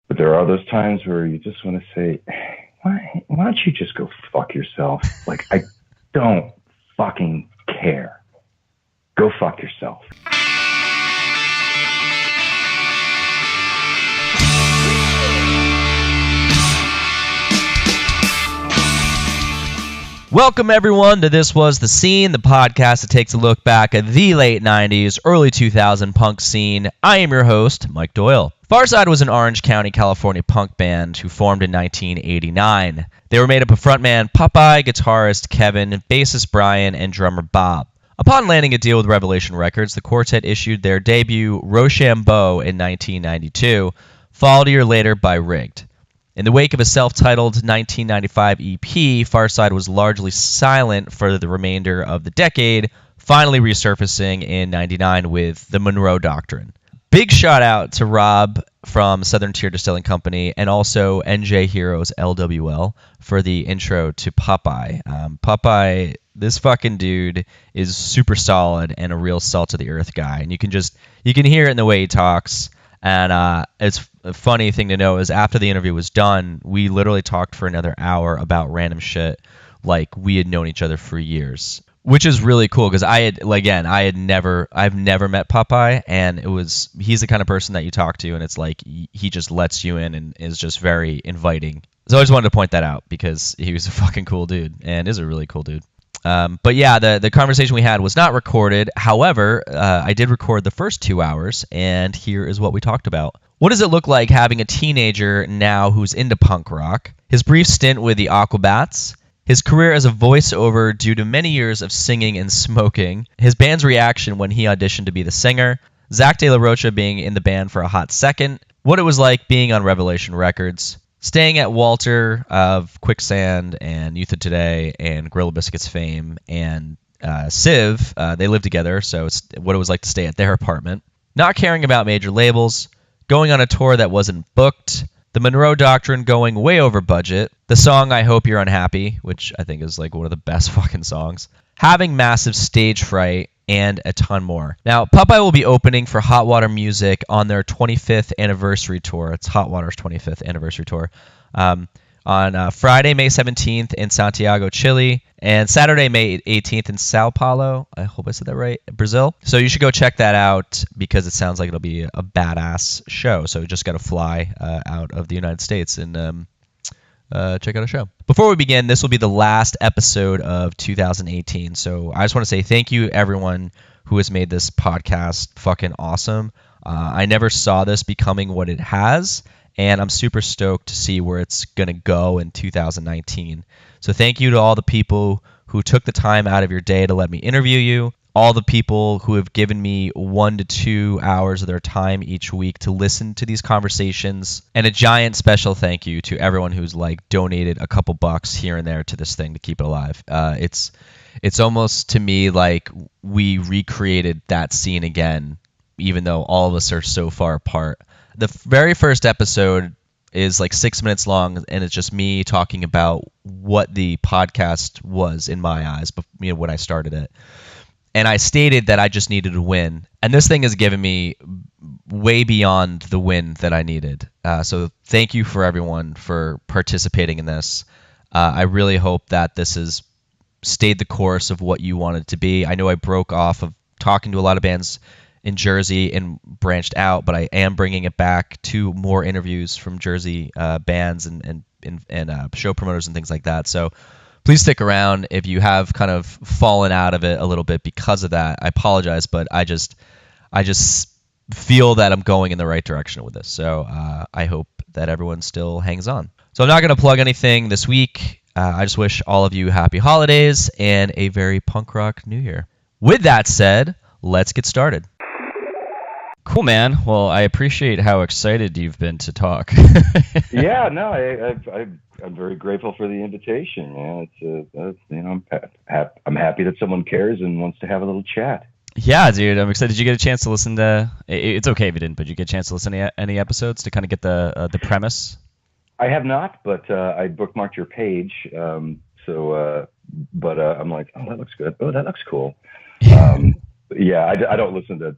But there are those times where you just want to say, why don't you just go fuck yourself? Like, I don't fucking care. Go fuck yourself. Welcome, everyone, to This Was the Scene, the podcast that takes a look back at the late 90s, early 2000 punk scene. I am your host, Mike Doyle. Farside was an Orange County, California punk band who formed in 1989. They were made up of frontman Popeye, guitarist Kevin, bassist Brian, and drummer Bob. Upon landing a deal with Revelation Records, the quartet issued their debut Rochambeau in 1992, followed a year later by Rigged. In the wake of a self-titled 1995 EP, Farside was largely silent for the remainder of the decade, finally resurfacing in 99 with the Monroe Doctrine. Big shout out to Rob from Southern Tier Distilling Company and also NJ Heroes LWL for the intro to Popeye. Popeye, this fucking dude is super solid and a real salt of the earth guy, and you can hear it in the way he talks. And it's a funny thing to know is after the interview was done, we literally talked for another hour about random shit like we had known each other for years, which is really cool because I've never met Popeye, and he's the kind of person that you talk to and it's like he just lets you in and is just very inviting. So I just wanted to point that out because he was a fucking cool dude and is a really cool dude. But yeah, the conversation we had was not recorded. However, I did record the first 2 hours, and here is what we talked about. What does it look like having a teenager now who's into punk rock? His brief stint with the Aquabats. His career as a voiceover due to many years of singing and smoking. His band's reaction when he auditioned to be the singer. Zach De La Rocha being in the band for a hot second. What it was like being on Revelation Records. Staying at Walter of Quicksand and Youth of Today and Gorilla Biscuits fame and Civ, they live together, so it's what it was like to stay at their apartment. Not caring about major labels, going on a tour that wasn't booked, the Monroe Doctrine going way over budget, the song I Hope You're Unhappy, which I think is like one of the best fucking songs, having massive stage fright, and a ton more. Now, Popeye will be opening for Hot Water Music on their 25th anniversary tour. It's Hot Water's 25th anniversary tour. On Friday, May 17th in Santiago, Chile, and Saturday, May 18th in Sao Paulo. I hope I said that right, Brazil. So you should go check that out because it sounds like it'll be a badass show. So you just got to fly out of the United States and check out a show. Before we begin, this will be the last episode of 2018. So I just want to say thank you, everyone who has made this podcast fucking awesome. I never saw this becoming what it has, and I'm super stoked to see where it's going to go in 2019. So thank you to all the people who took the time out of your day to let me interview you. All the people who have given me 1 to 2 hours of their time each week to listen to these conversations, and a giant special thank you to everyone who's like donated a couple bucks here and there to this thing to keep it alive. It's almost to me like we recreated that scene again, even though all of us are so far apart. The very first episode is like 6 minutes long, and it's just me talking about what the podcast was in my eyes, when I started it. And I stated that I just needed to win. And this thing has given me way beyond the win that I needed. So thank you for everyone for participating in this. I really hope that this has stayed the course of what you wanted to be. I know I broke off of talking to a lot of bands in Jersey and branched out, but I am bringing it back to more interviews from Jersey bands and show promoters and things like that. So please stick around. If you have kind of fallen out of it a little bit because of that, I apologize, but I just feel that I'm going in the right direction with this. So I hope that everyone still hangs on. So I'm not going to plug anything this week. I just wish all of you happy holidays and a very punk rock new year. With that said, let's get started. Cool, man. Well, I appreciate how excited you've been to talk. Yeah, no, I'm very grateful for the invitation, man. I'm happy that someone cares and wants to have a little chat. Yeah, dude, I'm excited. Did you get a chance to listen to? It's okay if you didn't, but did you get a chance to listen to any episodes to kind of get the premise? I have not, but I bookmarked your page. But I'm like, oh, that looks good. Oh, that looks cool. Yeah, I don't listen to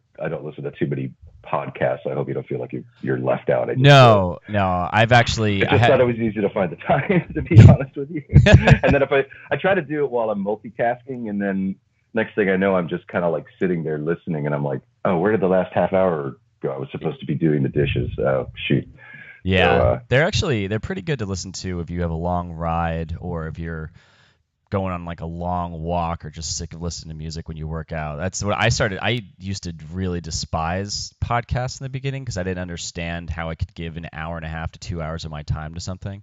too many podcast. I hope you don't feel like you're left out. No. I've actually. I just thought it was easy to find the time, to be honest with you. And then if I try to do it while I'm multitasking, and then next thing I know, I'm just kind of like sitting there listening, and I'm like, oh, where did the last half hour go? I was supposed to be doing the dishes. Oh, shoot. Yeah, so, they're pretty good to listen to if you have a long ride, or if you're going on like a long walk, or just sick of listening to music when you work out. That's what I started. I used to really despise podcasts in the beginning because I didn't understand how I could give an hour and a half to 2 hours of my time to something.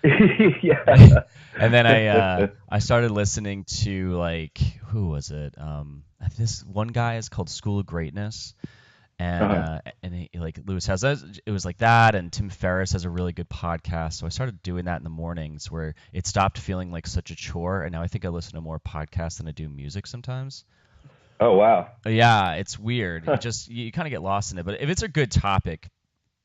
Yeah. And then I started listening to, like, who was it? This one guy is called School of Greatness. And like Lewis has it was like that, and Tim Ferriss has a really good podcast. So I started doing that in the mornings, where it stopped feeling like such a chore, and now I think I listen to more podcasts than I do music sometimes. Oh wow. Yeah, it's weird. You kind of get lost in it, but if it's a good topic,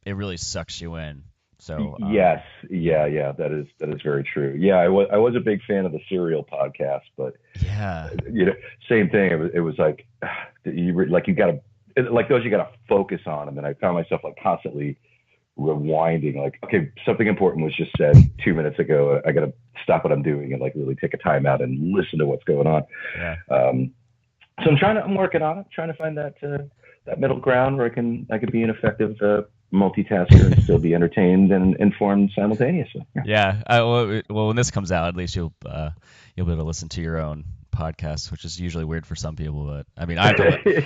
it really sucks you in. So yes, yeah, that is very true. Yeah, I was a big fan of the Serial podcast, but yeah, same thing. It was like you got to. Like those you got to focus on, and then I found myself like constantly rewinding, like, okay, something important was just said 2 minutes ago. I got to stop what I'm doing and like really take a time out and listen to what's going on. Yeah. So I'm working on it, trying to find that middle ground where I can be an effective multitasker and still be entertained and informed simultaneously. Yeah. Well, when this comes out, at least you'll be able to listen to your own podcast, which is usually weird for some people, but I mean, I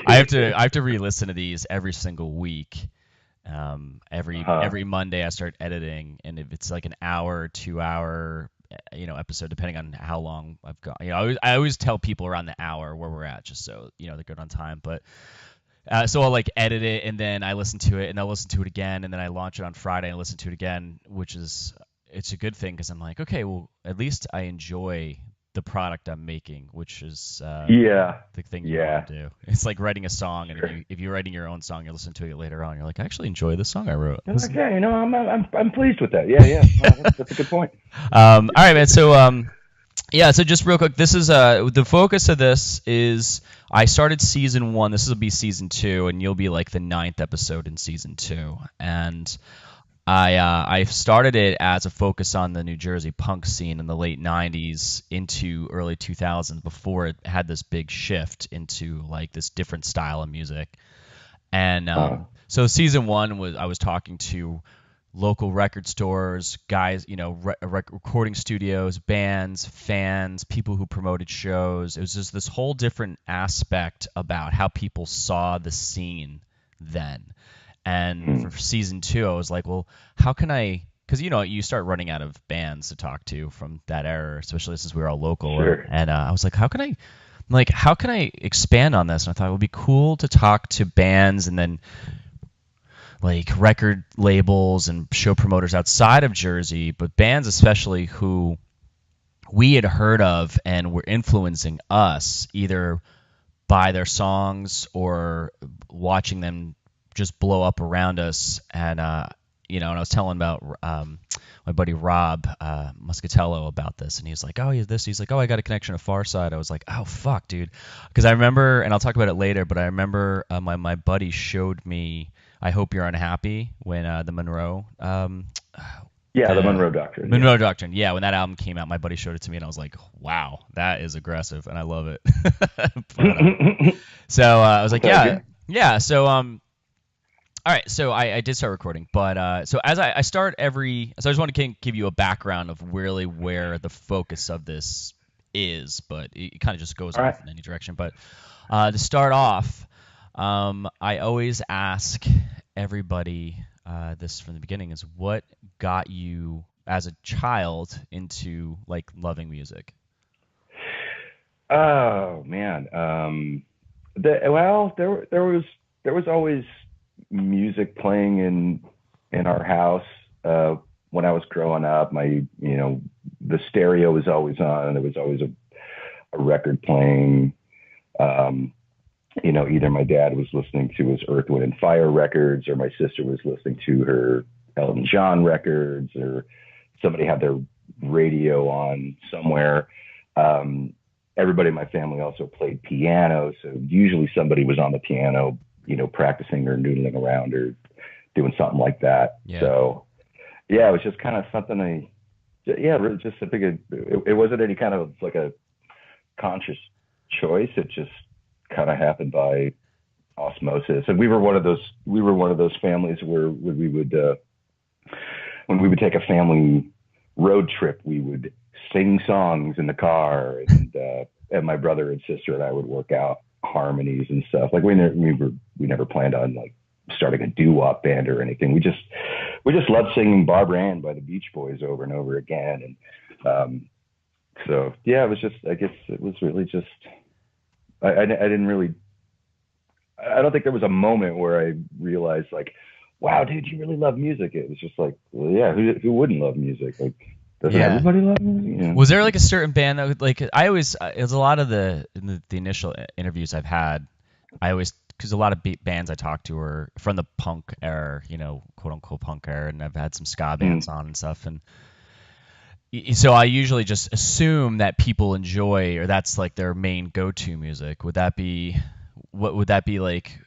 have to re-listen to these every single week. Every Monday I start editing, and if it's like an hour or 2 hour episode, depending on how long I've got, I always tell people around the hour where we're at, just so they're good on time. But so I'll like edit it, and then I listen to it, and I'll listen to it again, and then I launch it on Friday and listen to it again, it's a good thing, because I'm like, okay, well, at least I enjoy the product I'm making, which is the thing you want to do. It's like writing a song, and if you're writing your own song, you listen to it later on, you're like, I actually enjoy the song I wrote. Okay, I'm pleased with that. Yeah. That's a good point. All right, man. So so just real quick, this is the focus of this is I started season 1. This will be season 2, and you'll be like the 9th episode in season 2, and I started it as a focus on the New Jersey punk scene in the late 90s into early 2000s, before it had this big shift into like this different style of music. And so season 1 I was talking to local record stores, guys, recording studios, bands, fans, people who promoted shows. It was just this whole different aspect about how people saw the scene then. And for season 2, I was like, well, how can I? Because you start running out of bands to talk to from that era, especially since we were all local. Sure. And I was like, how can I expand on this? And I thought it would be cool to talk to bands, and then like record labels and show promoters outside of Jersey, but bands especially who we had heard of and were influencing us either by their songs or watching them just blow up around us. And and I was telling about my buddy Rob Muscatello about this, and he's like, oh, he's like, oh, I got a connection to Farside. I was like, oh fuck, dude, because I remember, and I'll talk about it later, but I remember my buddy showed me I Hope You're Unhappy when the Monroe the Monroe Doctrine. Monroe Doctrine, yeah. When that album came out, my buddy showed it to me, and I was like, wow, that is aggressive, and I love it. But, so I was like, yeah. So all right, so I did start recording, but so as I start so I just want to give you a background of really where the focus of this is, but it kind of just goes off in any direction. But to start off, I always ask everybody this from the beginning is, what got you as a child into like loving music? Oh man, there was always music playing in our house when I was growing up. The stereo was always on, and there was always a record playing. Either my dad was listening to his Earth, Wind, and Fire records, or my sister was listening to her Elton John records, or somebody had their radio on somewhere. Everybody in my family also played piano, so usually somebody was on the piano, practicing or noodling around or doing something like that. Yeah. So yeah, it was just kind of something really just a big, it wasn't any kind of like a conscious choice. It just kind of happened by osmosis. And we were one of those families where when we would take a family road trip, we would sing songs in the car, and my brother and sister and I would work out harmonies and stuff. Like we never planned on like starting a doo-wop band or anything. We just loved singing Barbara Ann by the Beach Boys over and over again. And so yeah, it was just, I guess it was really just, I didn't really, I don't think there was a moment where I realized like, wow, dude, you really love music. It was just like, well, yeah, who wouldn't love music? Like, doesn't everybody love music? Was there like a certain band that would, like, it was a lot of the initial interviews I've had, because a lot of bands I talked to were from the punk era, quote unquote punk era, and I've had some ska bands on and stuff, and so I usually just assume that people enjoy, or that's like their main go-to music. What would that be like?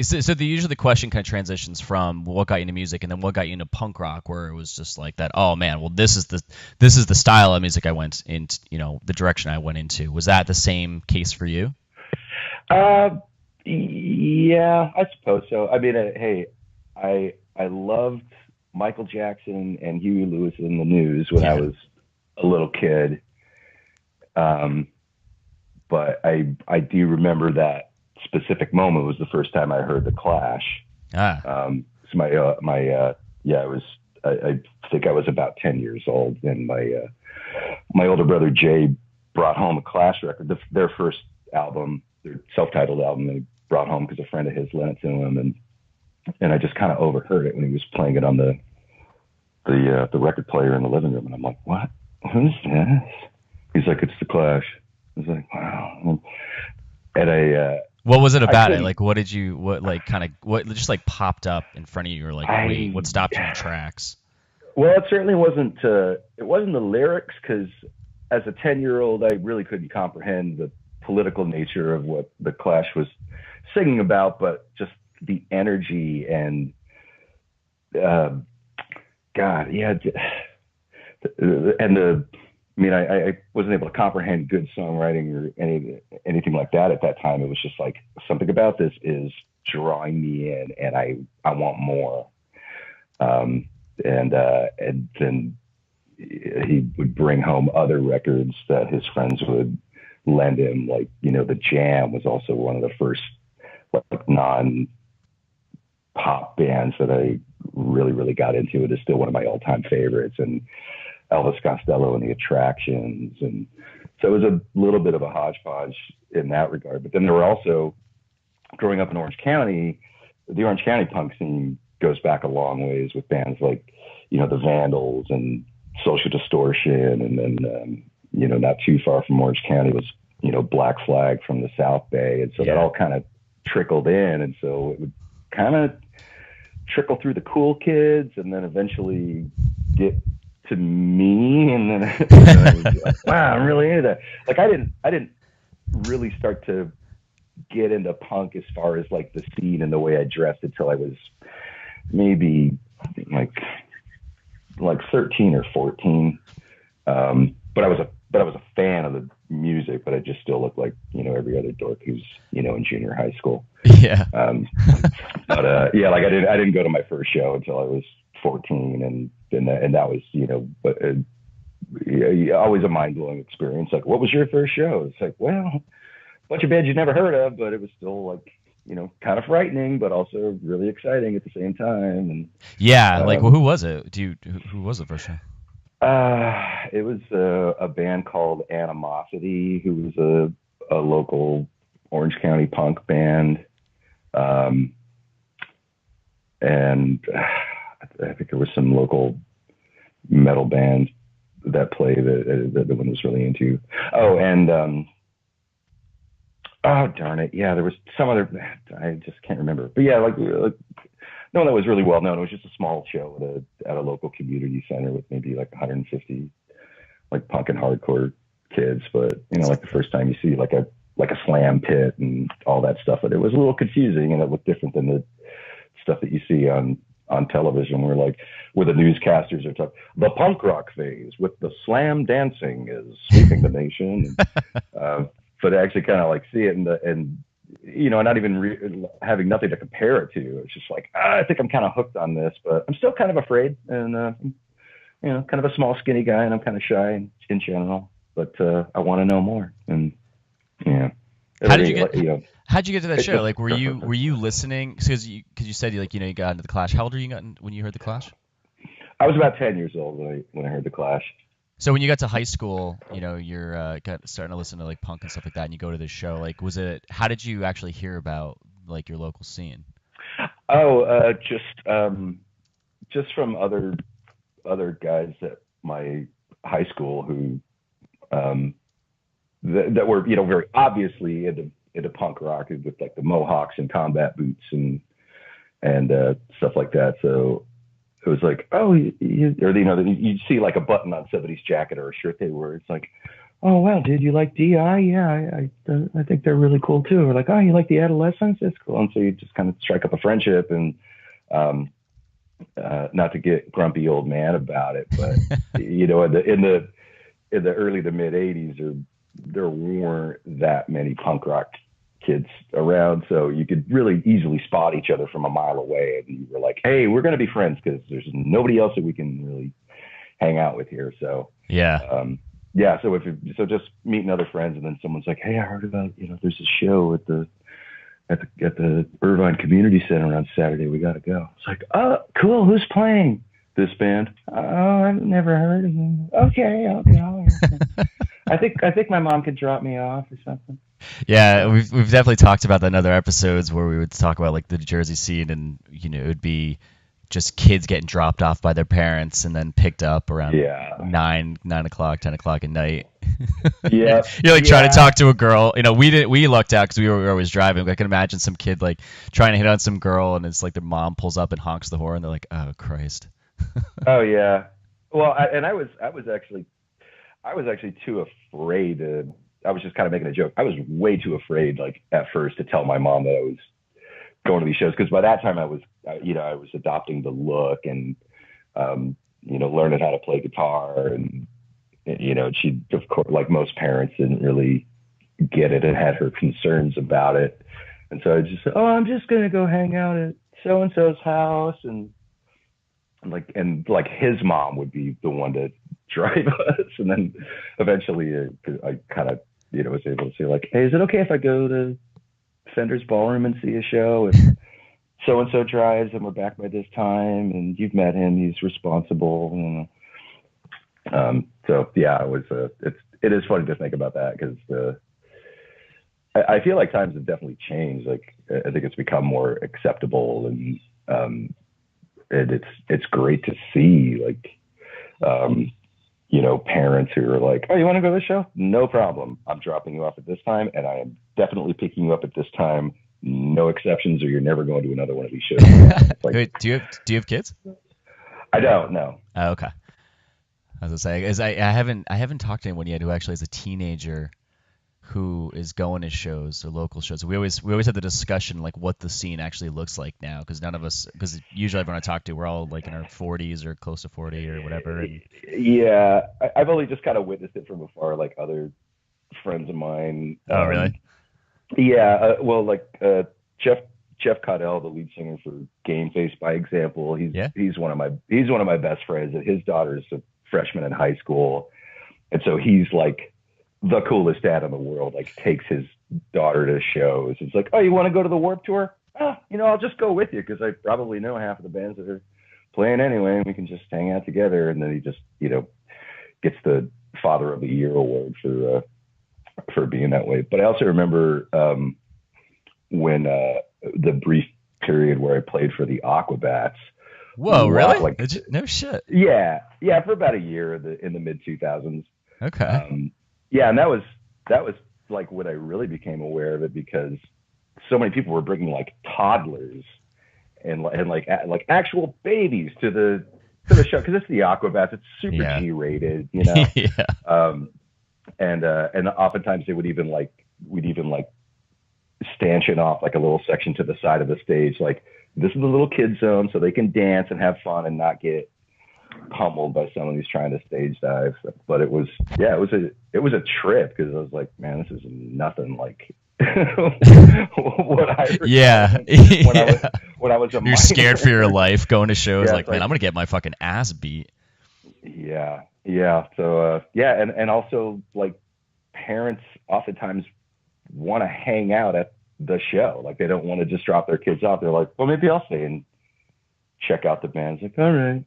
So usually the question kind of transitions from what got you into music, and then what got you into punk rock, where it was just like that. Oh man, well this is the style of music I went into, the direction I went into. Was that the same case for you? Yeah, I suppose so. I mean, hey, I loved Michael Jackson and Huey Lewis and the News when I was a little kid. But I do remember that specific moment was the first time I heard the Clash. So I think I was about 10 years old, and my older brother Jay brought home a Clash record, their first album, their self-titled album. They brought home because a friend of his lent it to him, and I just kind of overheard it when he was playing it on the record player in the living room, and I'm like, what? Who's this? He's like, it's the Clash. I was like, wow. And what was it about it? Like, what just like popped up in front of you, or like, wait, what stopped you in your tracks? Well, it certainly wasn't. It wasn't the lyrics, because as a 10-year-old, I really couldn't comprehend the political nature of what the Clash was singing about, but just the energy and God, yeah, and I wasn't able to comprehend good songwriting or anything like that at that time. It was just like, something about this is drawing me in, and I want more. And then he would bring home other records that his friends would lend him. Like, The Jam was also one of the first like non-pop bands that I really, really got into. It is still one of my all-time favorites. And Elvis Costello and the Attractions. And so it was a little bit of a hodgepodge in that regard. But then there were also, growing up in Orange County, the Orange County punk scene goes back a long ways with bands like, the Vandals and Social Distortion. And then, not too far from Orange County was, Black Flag from the South Bay. And so that all kind of trickled in. And so it would kind of trickle through the cool kids, and then eventually get to me, and then I was like, wow, I'm really into that. Like, I didn't really start to get into punk as far as like the scene and the way I dressed until I was maybe like 13 or 14. But I was a fan of the music, but I just still looked like, every other dork who's, in junior high school. Yeah. But I didn't go to my first show until I was 14, and that was, but always a mind-blowing experience. Like, what was your first show? It's like, well, a bunch of bands you'd never heard of, but it was still like, kind of frightening, but also really exciting at the same time. And who was it? Who was the first show? It was a band called Animosity, who was a local Orange County punk band. And I think there was some local metal bands that played that the one was really into. Oh, and oh darn it, yeah, there was some other. I just can't remember. But yeah, like no one that was really well known. It was just a small show at a local community center with maybe like 150 like punk and hardcore kids. But like the first time you see like a like a slam pit and all that stuff, but it was a little confusing and it looked different than the stuff that you see on television where the newscasters are talking the punk rock phase with the slam dancing is sweeping the nation. But I actually kind of like see it and not even having nothing to compare it to. It's just like, I think I'm kind of hooked on this, but I'm still kind of afraid and, kind of a small, skinny guy, and I'm kind of shy in general, but I want to know more. And yeah. How'd you get to that show? Like, were you listening? Because you said you got into the Clash. How old were you when you heard the Clash? I was about 10 years old when I heard the Clash. So when you got to high school, you're starting to listen to like punk and stuff like that, and you go to this show. Like, how did you actually hear about like your local scene? Oh, just from other guys at my high school who that were very obviously into punk rock with like the mohawks and combat boots and stuff like that. So it was like, oh, you'd see like a button on somebody's jacket or a shirt they wore. It's like, oh wow, dude, you like DI? Yeah, I think they're really cool too. Or like, oh, you like the Adolescents? It's cool. And so you just kind of strike up a friendship and not to get grumpy old man about it, but in the early to mid '80s, there weren't that many punk rock kids around, so you could really easily spot each other from a mile away, and you were like, hey, we're going to be friends because there's nobody else that we can really hang out with here. So so just meeting other friends, and then someone's like, hey, I heard about there's a show at the Irvine Community Center on Saturday, we got to go. It's like, oh, cool, who's playing? This band. Oh, I've never heard of them. Okay, I'll go. I think my mom could drop me off or something. Yeah, we've definitely talked about that in other episodes where we would talk about like the Jersey scene, and it would be just kids getting dropped off by their parents and then picked up around 9 o'clock, 10 o'clock at night. Yeah, you're like trying to talk to a girl. We lucked out because we were always driving. I can imagine some kid like trying to hit on some girl, and it's like their mom pulls up and honks the horn, and they're like, oh Christ. Oh yeah. Well, I was actually too afraid to. I was just kind of making a joke. I was way too afraid, like at first, to tell my mom that I was going to these shows, because by that time I was adopting the look and learning how to play guitar, and she, of course, like most parents, didn't really get it and had her concerns about it, and so I just said, oh, I'm just gonna go hang out at so and so's house, and his mom would be the one to drive us, and then eventually I kind of was able to say like, hey, is it okay if I go to Fender's Ballroom and see a show if so and so drives and we're back by this time and you've met him, he's responsible. So yeah, it is funny to think about that, because I feel like times have definitely changed. Like I think it's become more acceptable, and it's great to see parents who are like, oh, you want to go to the show? No problem. I'm dropping you off at this time, and I am definitely picking you up at this time. No exceptions, or you're never going to another one of these shows. Like, wait, do you have kids? I don't. No. Oh, okay. I was gonna say, I haven't talked to anyone yet who actually is a teenager who is going to shows or local shows. We always have the discussion like what the scene actually looks like now, because usually everyone I talk to, we're all like in our 40s or close to 40 or whatever. And... Yeah, I've only just kind of witnessed it from afar, like other friends of mine. Oh, really? Yeah, Jeff Caudell, the lead singer for Game Face, by example, he's one of my best friends, and his daughter's a freshman in high school, and so he's like the coolest dad in the world, like takes his daughter to shows. It's like, oh, you want to go to the Warped Tour? Oh, I'll just go with you, because I probably know half of the bands that are playing anyway, and we can just hang out together. And then he just, gets the Father of the Year award for being that way. But I also remember when the brief period where I played for the Aquabats. Whoa, really? No shit. Yeah, for about a year in the mid 2000s. Okay. Yeah, and that was like when I really became aware of it, because so many people were bringing like toddlers and like actual babies to the show, because it's the Aquabats. It's super G-rated, Yeah. And oftentimes they would even like we'd even like stanchion off like a little section to the side of the stage, like this is the little kid zone, so they can dance and have fun and not get pummeled by someone who's trying to stage dive. But it was a trip, because I was like, man, this is nothing like what I when I was a You're minor. scared for your life going to shows, Yeah, like, man, I'm gonna get my fucking ass beat. Yeah. So and also like parents oftentimes want to hang out at the show. Like they don't want to just drop their kids off. They're like, well, maybe I'll stay and check out the band. It's like, all right.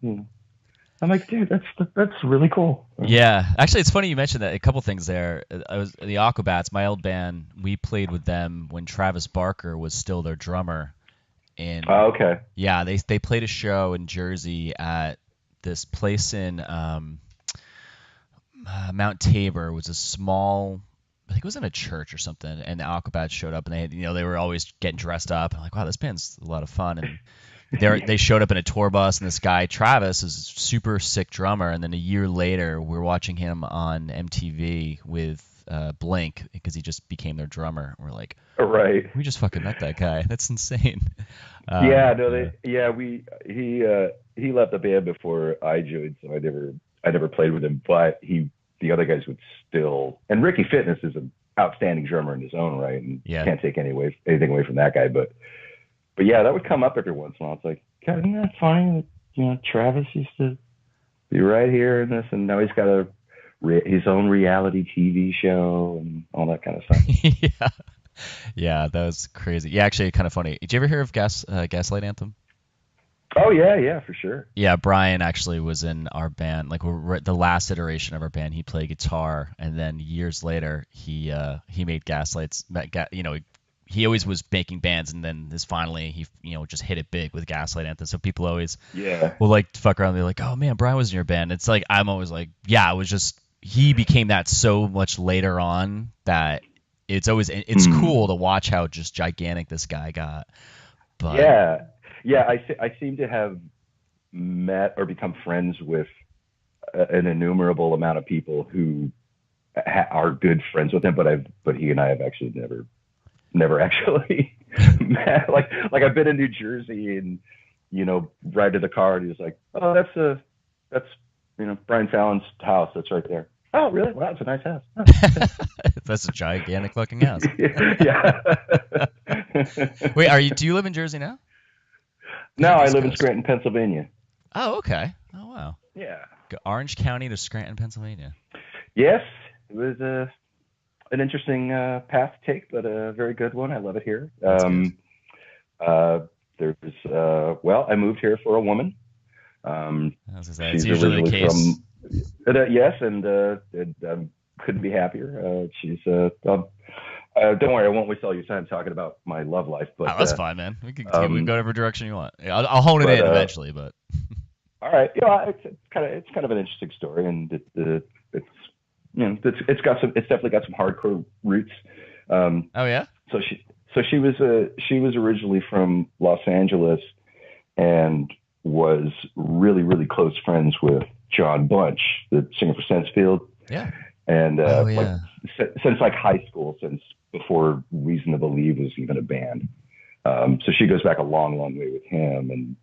I'm like, dude, that's really cool. Yeah, actually, it's funny you mentioned that. A couple things there. I was the Aquabats, my old band. We played with them when Travis Barker was still their drummer. And okay. Yeah, they played a show in Jersey at this place in Mount Tabor. It was a small, I think it was in a church or something. And the Aquabats showed up, and they had, they were always getting dressed up. I'm like, wow, this band's a lot of fun. And they showed up in a tour bus, and this guy Travis is a super sick drummer. And then a year later, we're watching him on MTV with Blink, because he just became their drummer. We're like, right, we just fucking met that guy. That's insane. He left the band before I joined, so I never played with him. But the other guys would still. And Ricky Fitness is an outstanding drummer in his own right, and can't take anything away from that guy. But yeah, that would come up every once in a while. It's like, God, isn't that funny? Travis used to be right here in this, and now he's got his own reality TV show and all that kind of stuff. Yeah, that was crazy. Yeah, actually, kind of funny. Did you ever hear of Gaslight Anthem? Oh yeah, for sure. Yeah, Brian actually was in our band. Like we're the last iteration of our band. He played guitar, and then years later, he made Gaslights. He always was making bands, and then finally he just hit it big with Gaslight Anthem. So people always will like fuck around. They're like, oh man, Brian was in your band. It's like I'm always like, yeah, it was just he became that so much later on that it's cool to watch how just gigantic this guy got. But I seem to have met or become friends with an innumerable amount of people who are good friends with him, but he and I have actually never actually met. Like I've been in New Jersey and ride to the car and he's like, oh, that's Brian Fallon's house that's right there. Oh, really? Wow, it's a nice house. Oh, okay. That's a gigantic fucking house. Yeah. Wait, do you live in Jersey now? No, I live in Scranton, Pennsylvania. Oh, okay. Oh, wow. Yeah. Orange County to Scranton, Pennsylvania. Yes, it was an interesting path to take, but a very good one. I love it here. I moved here for a woman. It's usually the case. Yes, and couldn't be happier. She's don't worry, I won't waste all your time talking about my love life. But that's fine, man. We can go whatever direction you want. I'll hone it in eventually, but. All right, it's kind of an interesting story, and it's definitely got some hardcore roots. Oh yeah. So she was originally from Los Angeles, and was really, really close friends with John Bunch, the singer for Sensefield. Yeah. And since like high school, since before Reason to Believe was even a band. So she goes back a long, long way with him, and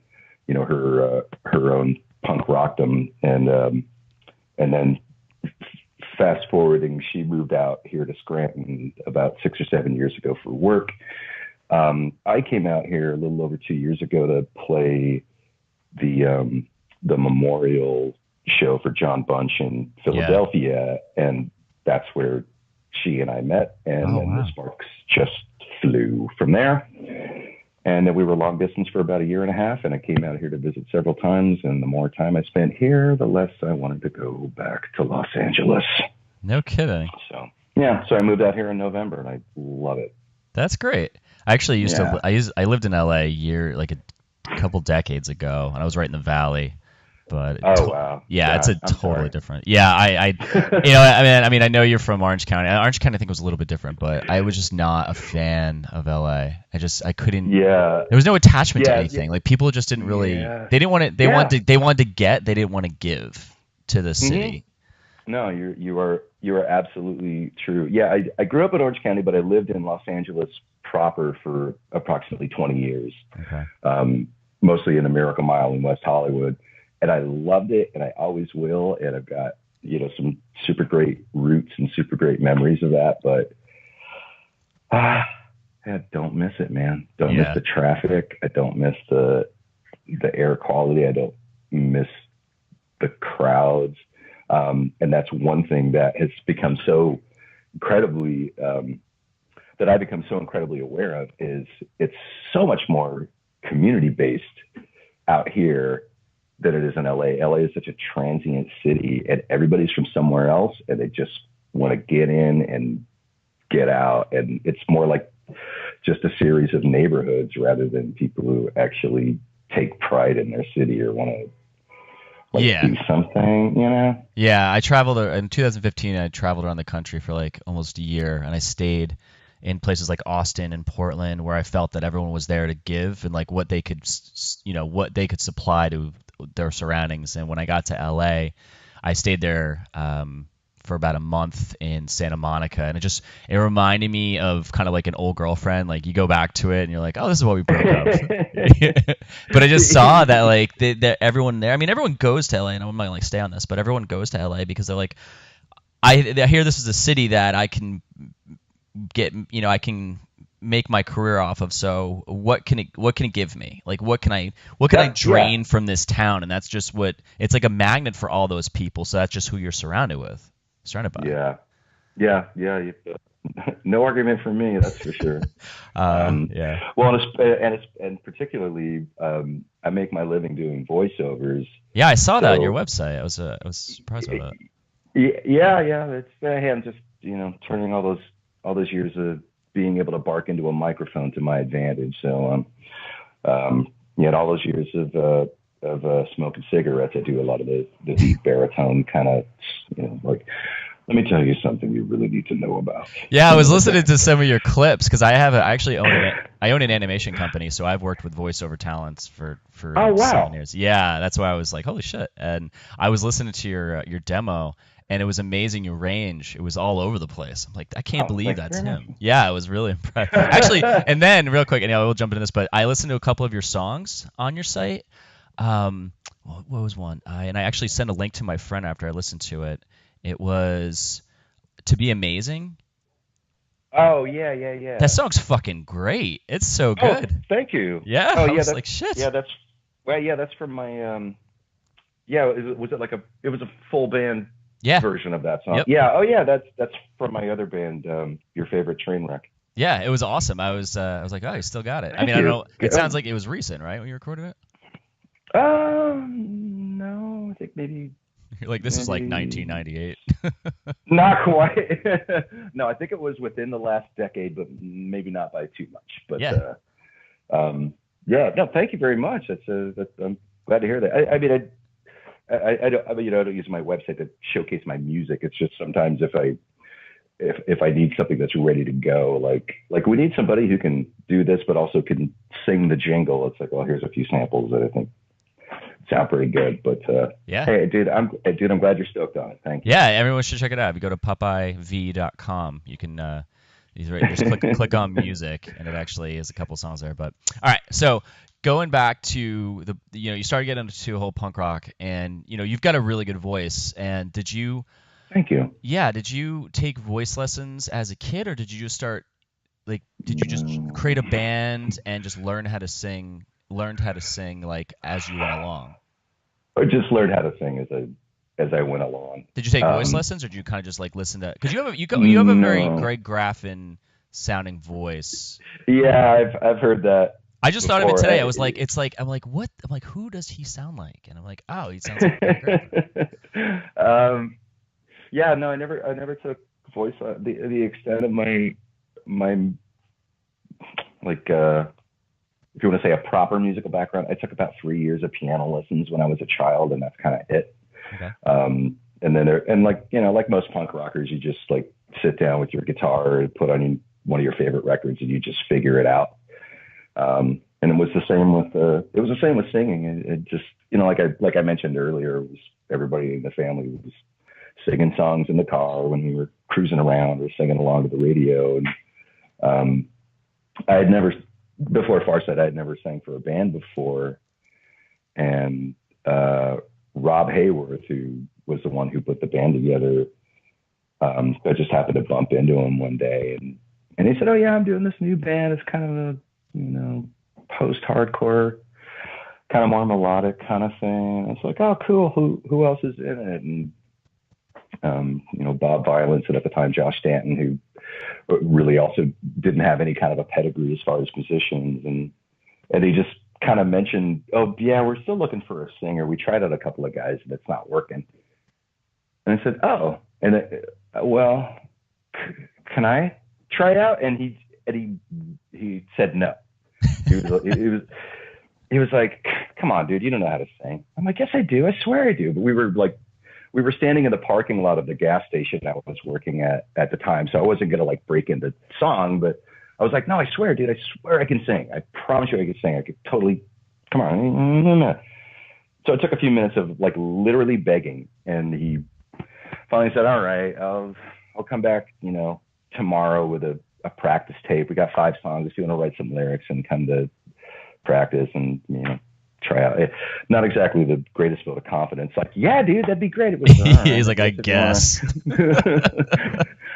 her own punk rockdom, and then fast forwarding, she moved out here to Scranton about 6 or 7 years ago for work. I came out here a little over 2 years ago to play the memorial show for John Bunch in Philadelphia, and that's where she and I met, and then the sparks just flew from there. And then we were long distance for about a year and a half, and I came out here to visit several times, and the more time I spent here, the less I wanted to go back to Los Angeles. No kidding. So I moved out here in November, and I love it. That's great. I actually used to. I lived in LA a couple decades ago, and I was right in the Valley. But wow. Yeah, it's totally different. Yeah, I know you're from Orange County. Orange County I think was a little bit different, but I was just not a fan of LA. I couldn't. Yeah. There was no attachment to anything. Like people just didn't really. They didn't want to. They wanted to get. They didn't want to give to the city. No, you are You are absolutely true. Yeah, I grew up in Orange County, but I lived in Los Angeles proper for approximately 20 years, Okay. mostly in the Miracle Mile in West Hollywood. And I loved it, and I always will. And I've got, some super great roots and super great memories of that. But I don't miss it, man. Don't miss the traffic. I don't miss the air quality. I don't miss the crowds. And that's one thing that has become so incredibly, that I've become so incredibly aware of, is it's so much more community based out here than it is in LA. LA is such a transient city, and everybody's from somewhere else, and they just want to get in and get out. And it's more like just a series of neighborhoods rather than people who actually take pride in their city or want to do something, Yeah, I traveled in 2015. I traveled around the country for like almost a year, and I stayed in places like Austin and Portland, where I felt that everyone was there to give and like what they could, supply to their surroundings. And when I got to LA, I stayed there for about a month in Santa Monica, and it reminded me of kind of like an old girlfriend. Like you go back to it and you're like, oh, this is what we broke up. But I just saw that like that everyone there, I mean, everyone goes to LA, and I'm not gonna like stay on this, but everyone goes to LA because they're like, I hear this is a city that I can get, I can make my career off of. So what can it give me? Like what can I drain from this town? And that's just it's like a magnet for all those people. So that's just who you're surrounded by. Yeah. No argument for me, that's for sure. Well, and particularly, I make my living doing voiceovers. Yeah, I saw that on your website. I was surprised by that. Yeah. I'm just turning all those years of being able to bark into a microphone to my advantage. So all those years of smoking cigarettes, I do a lot of the deep baritone kind of, like, let me tell you something you really need to know about. Yeah, I was listening to some of your clips because I actually own an animation company, so I've worked with voiceover talents for 7 years. Yeah, that's why I was like, holy shit! And I was listening to your demo, and it was amazing. Your range, it was all over the place. I'm like, I can't believe that's him. Yeah, I was really impressed. Actually, and then real quick, and we'll jump into this, but I listened to a couple of your songs on your site. What was one? And I actually sent a link to my friend after I listened to it. It was To Be Amazing. Oh, yeah. That song's fucking great. It's so good. Oh, thank you. Yeah. Oh, I was like, shit. Yeah, that's from my, it was a full band version of that song. Yep. Yeah. Oh, yeah, that's from my other band, Your Favorite Trainwreck. Yeah, it was awesome. I was like, oh, you still got it. I mean, I don't know. It sounds like it was recent, right, when you recorded it? No, I think maybe. You're like, this is like 1998. Not quite. No, I think it was within the last decade, but maybe not by too much. But no, thank you very much. I'm glad to hear that. I mean, I don't use my website to showcase my music. It's just sometimes if I need something that's ready to go, like we need somebody who can do this, but also can sing the jingle. It's like, well, here's a few samples that I think sound pretty good. But hey, dude, I'm glad you're stoked on it. Thank you. Yeah, everyone should check it out. If you go to popeyev.com, you can just click on music, and it actually is a couple songs there. But all right, so going back to you started getting into whole punk rock, and you've got a really good voice. And did you? Thank you. Yeah, did you take voice lessons as a kid, or did you just start did you just create a band and just learned how to sing like as you went along? I just learned how to sing as I went along. Did you take voice lessons, or did you kind of just like listen to? Because you have a very Greg Graffin sounding voice. Yeah, I've heard that. I just thought of it today. I was like, I'm like, what? I'm like, who does he sound like? And I'm like, oh, he sounds like Greg Graffin. Yeah, no, I never took voice. The extent of my like, if you want to say a proper musical background, I took about 3 years of piano lessons when I was a child, and that's kind of it. Okay. And then like most punk rockers, you just like sit down with your guitar and put on one of your favorite records, and you just figure it out. And it was the same with singing. It just like I mentioned earlier, it was everybody in the family was singing songs in the car when we were cruising around or singing along to the radio. And I had never, before Farside, I had never sang for a band before. And Rob Hayworth, who was the one who put the band together, I just happened to bump into him one day, and he said, "Oh yeah, I'm doing this new band. It's kind of a, post-hardcore, kind of more melodic kind of thing." I was like, "Oh, cool. Who else is in it?" And Bob Violence, and at the time Josh Stanton, who really also didn't have any kind of a pedigree as far as musicians, and he just kind of mentioned, "Oh yeah, we're still looking for a singer. We tried out a couple of guys, and it's not working." And I said, "Oh," and well, can I try it out? And he said no. He was like, "Come on, dude, you don't know how to sing." I'm like, "Yes, I do. I swear I do." But we were standing in the parking lot of the gas station I was working at the time, so I wasn't gonna like break into song, but I was like, "No, I swear, dude, I swear I can sing. I promise you I can sing. I could totally, come on." So it took a few minutes of like literally begging, and he finally said, "All right, I'll come back, tomorrow with a practice tape. We got 5 songs. If you want to write some lyrics and come to practice and, try out." Not exactly the greatest vote of confidence. Like, "Yeah, dude, that'd be great." It was, He's like, "I guess."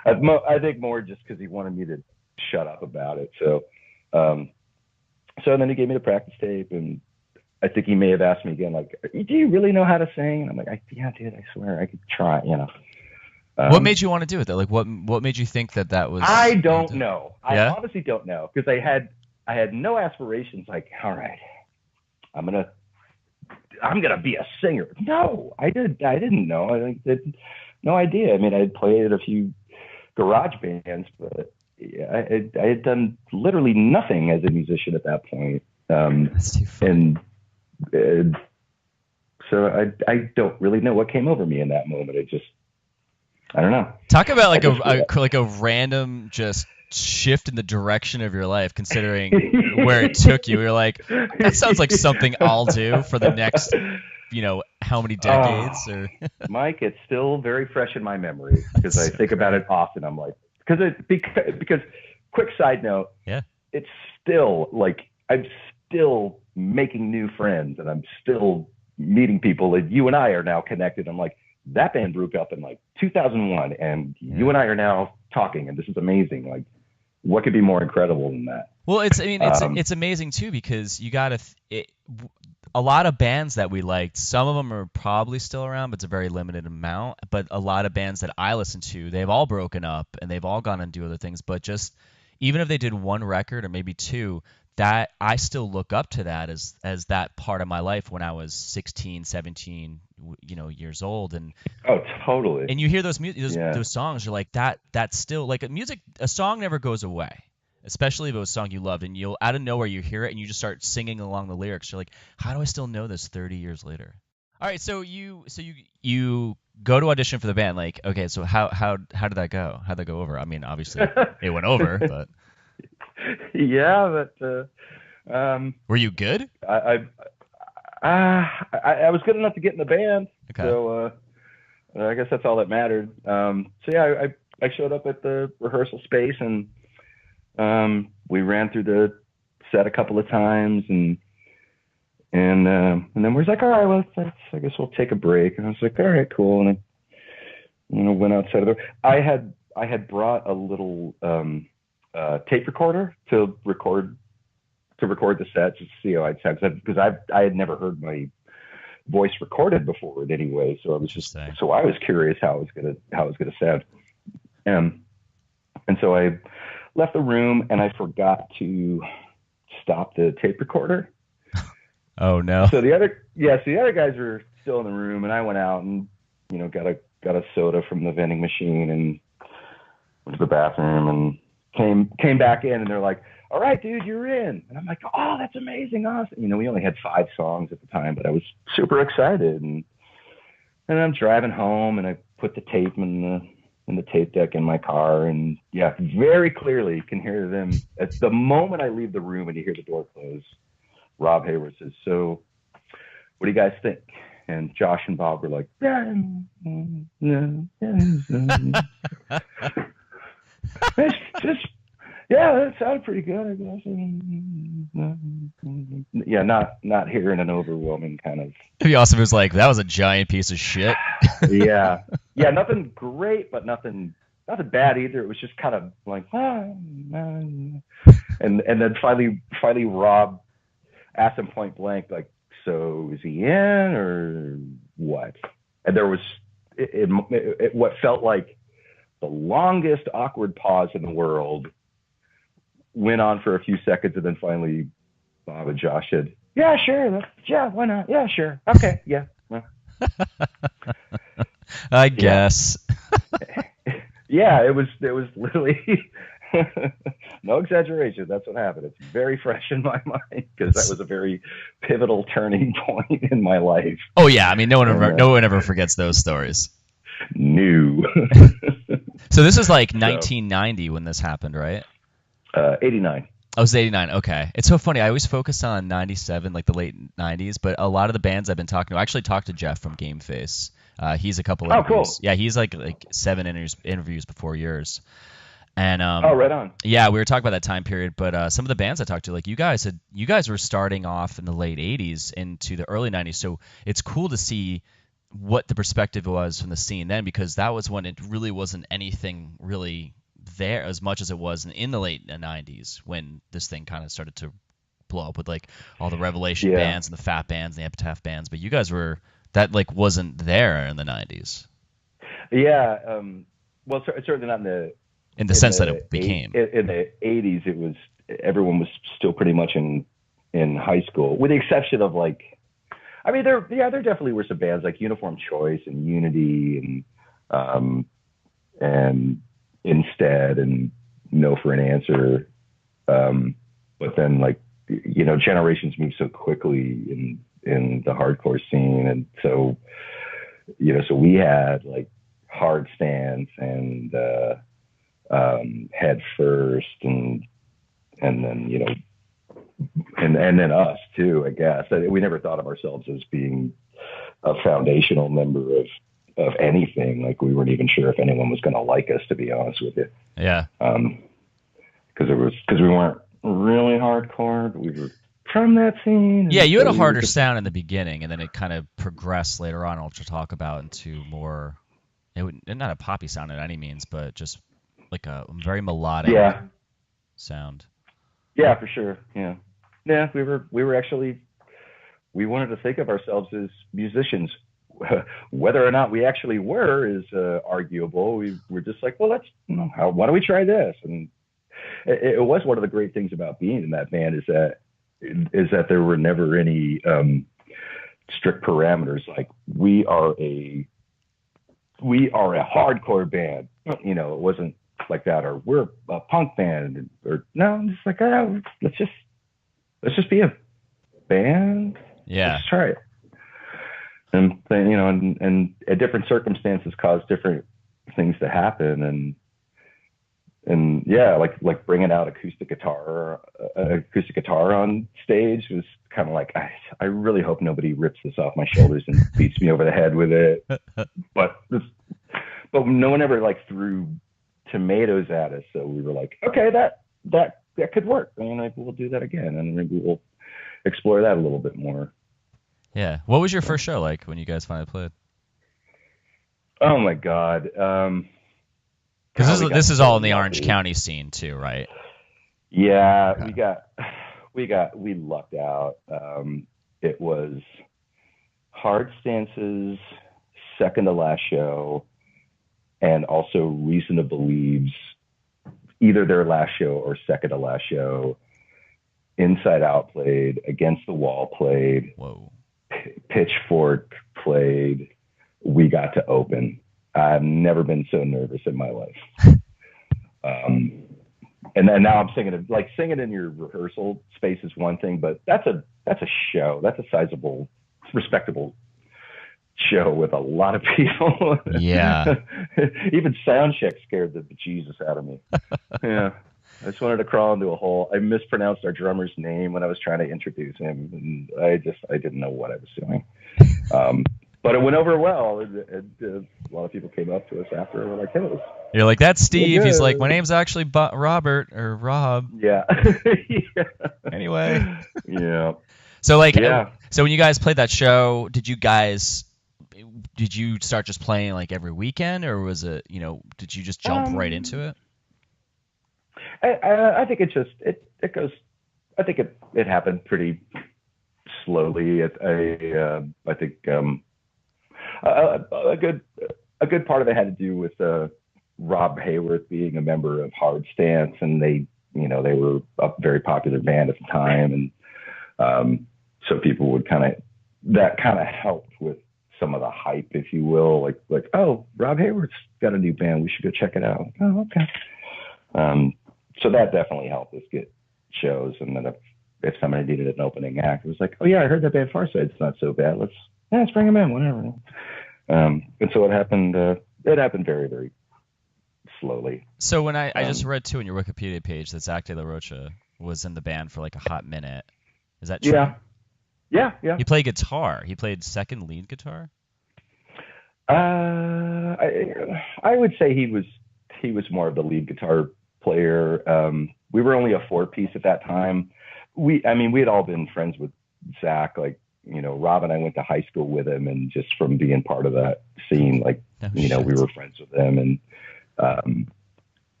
I think more just because he wanted me to shut up about it. So then he gave me the practice tape, and I think he may have asked me again, like, "Do you really know how to sing?" And I'm like, "Yeah, dude, I swear I could try." What made you want to do it though? Like, what made you think that was? I don't know. Yeah? I honestly don't know, because I had no aspirations. Like, all right, I'm gonna be a singer. No, I didn't know. I did no idea. I mean, I had played a few garage bands, but I had done literally nothing as a musician at that point. That's too funny. And so I don't really know what came over me in that moment. I don't know. Talk about like a random just shift in the direction of your life, considering where it took you. You're like, that sounds like something I'll do for the next, how many decades? Or Mike, it's still very fresh in my memory because I think about it often. I'm like, because quick side note, yeah, it's still like I'm still making new friends, and I'm still meeting people, and you and I are now connected. I'm like, that band broke up in like 2001, and you and I are now talking, and this is amazing. Like, what could be more incredible than that? Well, it's amazing too, because you got a lot of bands that we liked. Some of them are probably still around, but it's a very limited amount. But a lot of bands that I listen to, they've all broken up and they've all gone and do other things. But just even if they did one record or maybe 2, that I still look up to that as that part of my life when I was 16, 17, years old. And oh, totally. And you hear those songs, you're like, that's still like a song never goes away, especially if it was a song you loved, and you'll out of nowhere you hear it and you just start singing along the lyrics. You're like, how do I still know this 30 years later? All right, so you go to audition for the band. Like, okay, so how did that go? How'd that go over? I mean, obviously it went over, but yeah, but were you good? I was good enough to get in the band, okay. So I guess that's all that mattered. So yeah, I showed up at the rehearsal space, and we ran through the set a couple of times, and then we was like, all right, well, I guess we'll take a break. And I was like, all right, cool. And I went outside of I had brought a little tape recorder to record the set, just to see how I'd sound, because I had never heard my voice recorded before in any way, so I was curious how it was gonna sound. And so I left the room, and I forgot to stop the tape recorder. Oh no! So the other guys were still in the room, and I went out and got a soda from the vending machine and went to the bathroom and came back in, and they're like, all right, dude, you're in. And I'm like, oh, that's amazing, awesome. We only had 5 songs at the time, but I was super excited. And I'm driving home, and I put the tape in the tape deck in my car, and yeah, very clearly can hear them. At the moment I leave the room and you hear the door close, Rob Hayward says, "So what do you guys think?" And Josh and Bob were like, yeah, it's just, yeah, that sounded pretty good, I guess. Yeah, not hearing an overwhelming kind of. It'd be awesome if it was like, that was a giant piece of shit. Yeah, yeah, nothing great, but nothing bad either. It was just kind of like, and then finally Rob asked him point blank, like, so is he in or what? And there was what felt like the longest awkward pause in the world. Went on for a few seconds, and then finally Bob and Josh said, yeah, sure, yeah, why not, yeah, sure, okay, yeah. I guess. Yeah, it was literally no exaggeration. That's what happened. It's very fresh in my mind because that was a very pivotal turning point in my life. Oh yeah, I mean, no one ever forgets those stories. No. So this is like 1990 when this happened, right? 89. Oh, it was 89. Okay. It's so funny. I always focus on 97, like the late 90s, but a lot of the bands I've been talking to, I actually talked to Jeff from Game Face. He's a couple of interviews. Cool. Yeah, he's like 7 interviews before yours. And right on. Yeah, we were talking about that time period, but some of the bands I talked to, like you guys were starting off in the late 80s into the early 90s. So it's cool to see what the perspective was from the scene then, because that was when it really wasn't anything really there as much as it was in the late 90s when this thing kind of started to blow up with like all the Revelation bands and the Fat bands and the Epitaph bands. But you guys were, that like wasn't there in the 90s. Yeah. Well, certainly not in the sense that it became. In the 80s, it was, everyone was still pretty much in high school, with the exception of like, I mean, there definitely were some bands like Uniform Choice and Unity and Instead and No for an Answer. But then, like, you know, generations move so quickly in the hardcore scene. And so, you know, so we had like Hard Stance and Head First and then, you know, and then us too, I guess. We never thought of ourselves as being a foundational member of anything. Like, we weren't even sure if anyone was going to like us, to be honest with you. Yeah. Because we weren't really hardcore, but we were from that scene. Yeah, you had a harder sound in the beginning, and then it kind of progressed later on, which we'll talk about, into more, not a poppy sound in any means, but just like a very melodic sound. Yeah, for sure. Yeah. Yeah, we were actually, we wanted to think of ourselves as musicians. Whether or not we actually were is arguable. We were just like, well, why don't we try this? And it was one of the great things about being in that band is that there were never any strict parameters. Like, we are a hardcore band. You know, it wasn't like that, or we're a punk band, or no, I'm just like, let's just be a band. Yeah. Let's try it. And, you know, and different circumstances cause different things to happen. And yeah, like bringing out acoustic guitar on stage was kind of like, I really hope nobody rips this off my shoulders and beats me over the head with it. But no one ever like threw tomatoes at us. So we were like, okay, that could work. I mean, like, we'll do that again, and maybe we'll explore that a little bit more. Yeah. What was your first show like when you guys finally played? Oh my God. Because this is all in the Orange County scene too, right? Yeah, okay. we lucked out. It was Hard Stance's second to last show, and also Reason to Believe's either their last show or second to last show. Inside Out played, Against the Wall played. Whoa. Pitchfork played. We got to open. I've never been so nervous in my life. And then now I'm singing it. Like, singing in your rehearsal space is one thing, but that's a show. That's a sizable, respectable show with a lot of people. Yeah. Even sound check scared the bejesus out of me. Yeah. I just wanted to crawl into a hole. I mispronounced our drummer's name when I was trying to introduce him, and I didn't know what I was doing. But it went over well, and a lot of people came up to us after and were like, "Hey, it was You're like, that's Steve. He's like, my good." name's actually Robert or Rob. Yeah. Yeah. Anyway. Yeah. So like, Yeah. so when you guys played that show, did you start just playing like every weekend, or was it, did you just jump right into it? I think it goes. I think it happened pretty slowly. I think a good part of it had to do with Rob Hayworth being a member of Hard Stance, and they were a very popular band at the time, and so people would that kind of helped with some of the hype, if you will, like oh, Rob Hayworth's got a new band, we should go check it out. Oh, okay. So that definitely helped us get shows, and then if somebody needed an opening act, it was like, oh yeah, I heard that band Farside's not so bad. Let's bring them in, whatever. And so it happened very, very slowly. So when I just read too on your Wikipedia page that Zach De La Rocha was in the band for like a hot minute. Is that true? Yeah. He played guitar. He played second lead guitar. I would say he was more of the lead guitar player. We were only a 4-piece at that time. We had all been friends with Zach. Like, Rob and I went to high school with him, and just from being part of that scene, like, we were friends with him,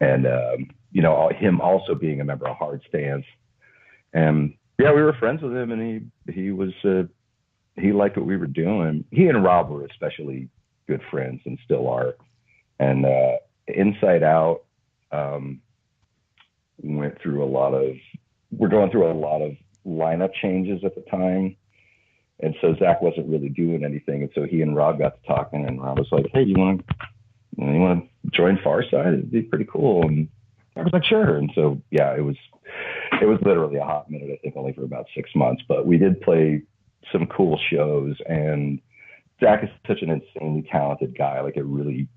and him also being a member of Hard Stance. And yeah, we were friends with him, and he liked what we were doing. He and Rob were especially good friends and still are. And Inside Out we're going through a lot of lineup changes at the time. And so Zach wasn't really doing anything. And so he and Rob got to talking, and Rob was like, hey, you want to join Farside? It'd be pretty cool. And I was like, sure. And so, yeah, it was literally a hot minute, I think only for about 6 months, but we did play some cool shows, and Zach is such an insanely talented guy. Like, it really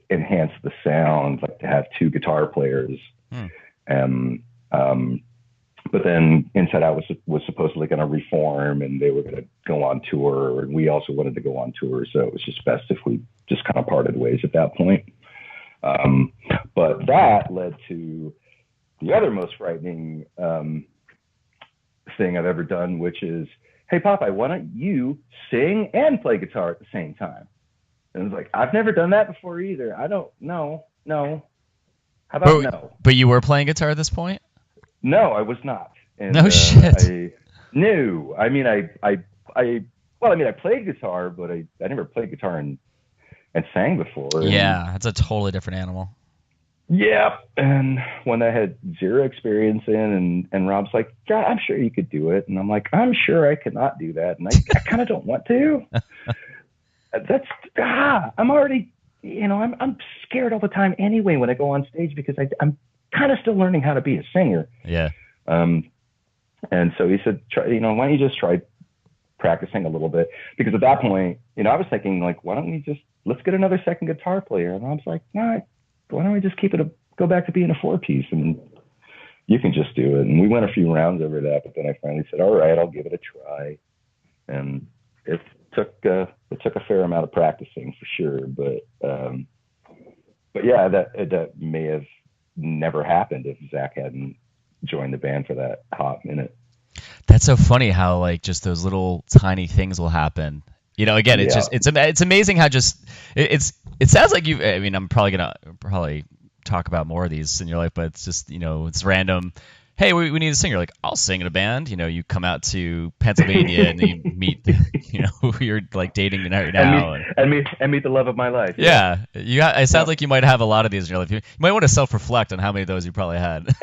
enhanced the sound, like to have 2 guitar players. But then Inside Out was supposedly going to reform, and they were going to go on tour, and we also wanted to go on tour, so it was just best if we just kind of parted ways at that point. But that led to the other most frightening thing I've ever done, which is, hey, Popeye, why don't you sing and play guitar at the same time? And I was like, I've never done that before either. I don't know. No. How about no? But you were playing guitar at this point? No, I was not. And, no shit. No. I mean, I played guitar, but I never played guitar and sang before. Yeah, that's a totally different animal. Yeah, and when I had zero experience in, and Rob's like, yeah, I'm sure you could do it. And I'm like, I'm sure I could not do that. And I kind of don't want to. I'm already, I'm scared all the time anyway when I go on stage, because I'm kind of still learning how to be a singer. Yeah. And so he said, why don't you just try practicing a little bit? Because at that point, I was thinking, like, why don't we let's get another second guitar player? And I was like, no, why don't we just go back to being a 4-piece, and you can just do it. And we went a few rounds over that, but then I finally said, all right, I'll give it a try. And it took a fair amount of practicing for sure. But yeah, that may have never happened if Zach hadn't joined the band for that hot minute. That's so funny how, like, just those little tiny things will happen. Again, it's just it's amazing how just it sounds like you. I mean, I'm probably gonna talk about more of these in your life, but it's just it's random. Hey, we need a singer. Like, I'll sing in a band. You come out to Pennsylvania and you meet who you're like dating right now, and meet the love of my life. Yeah, it sounds like you might have a lot of these in your life. You might want to self-reflect on how many of those you probably had.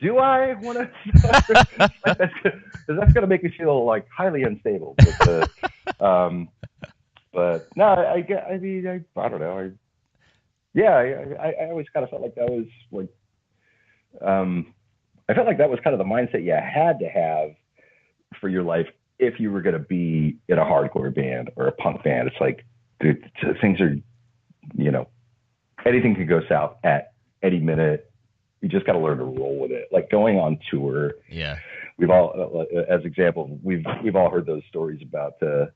Do I want to? That's going to make me feel like highly unstable. But no, I don't know. I always kind of felt like that was like, I felt like that was kind of the mindset you had to have for your life if you were going to be in a hardcore band or a punk band. It's like, dude, things are, anything could go south at any minute. You just got to learn to roll with it. Like going on tour. Yeah. we've all, as example, we've all heard those stories about a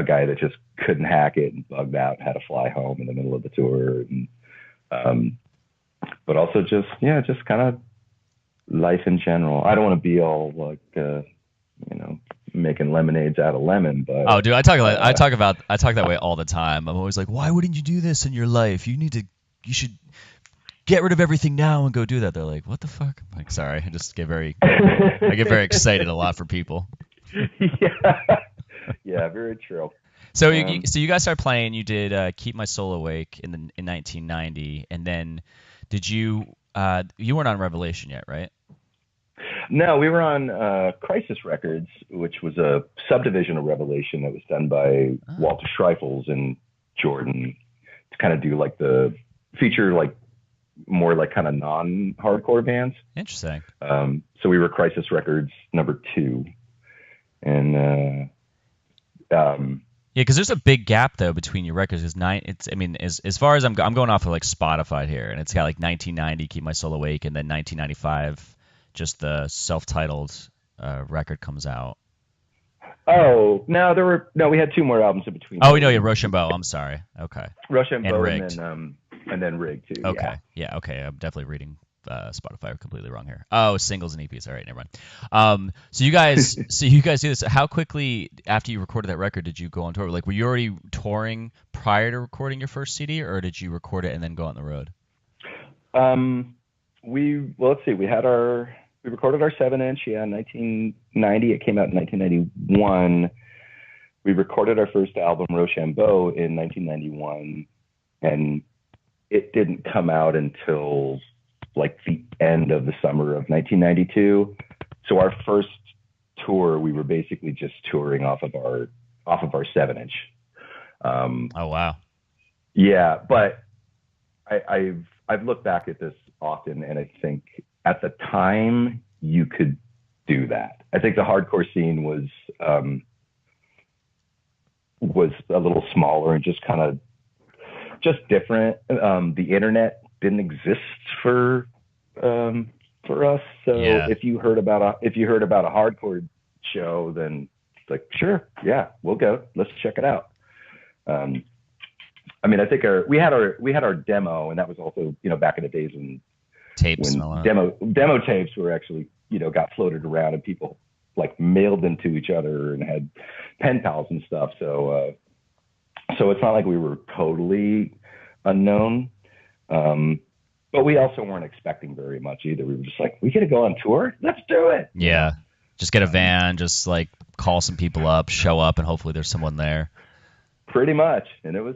guy that just couldn't hack it and bugged out and had to fly home in the middle of the tour, and but also just kind of life in general. I don't want to be all like making lemonades out of lemon, but oh, dude, I talk that way all the time. I'm always like, why wouldn't you do this in your life? You should get rid of everything now and go do that. They're like, what the fuck? I'm like, sorry, I just get very excited a lot for people. Yeah, very true. So you guys started playing. You did "Keep My Soul Awake" in 1990, and then did you weren't on Revelation yet, right? No, we were on Crisis Records, which was a subdivision of Revelation that was done by Walter Schreifels in Jordan to kind of do like the feature, like more like kind of non-hardcore bands. Interesting. So we were Crisis Records #2, and yeah, because there's a big gap though between your records. As far as I'm going off of like Spotify here, and it's got like 1990, "Keep My Soul Awake," and then 1995, just the self-titled record comes out. Oh no, we had 2 more albums in between. Oh, yeah, Rochambeau. I'm sorry. Okay. Rochambeau and then Rigged too. Okay. Yeah. Okay. I'm definitely reading Spotify completely wrong here. Oh, singles and EPs. All right, never mind. So you guys do this. How quickly after you recorded that record did you go on tour? Like, were you already touring prior to recording your first CD, or did you record it and then go on the road? Let's see. We recorded our 7-inch, in 1990. It came out in 1991. We recorded our first album, Rochambeau, in 1991, and it didn't come out until like the end of the summer of 1992. So our first tour, we were basically just touring off of our 7-inch. Oh wow. Yeah, but I've looked back at this often, and I think at the time you could do that. I think the hardcore scene was a little smaller and just kind of different. The internet didn't exist for us, so if you heard about a hardcore show, then it's like, sure, yeah, we'll go, let's check it out. I think we had our demo, and that was also back in the days when demo tapes were actually got floated around and people like mailed them to each other and had pen pals and stuff. So it's not like we were totally unknown. But we also weren't expecting very much either. We were just like, we got to go on tour. Let's do it. Yeah. Just get a van, just like call some people up, show up, and hopefully there's someone there. Pretty much. And it was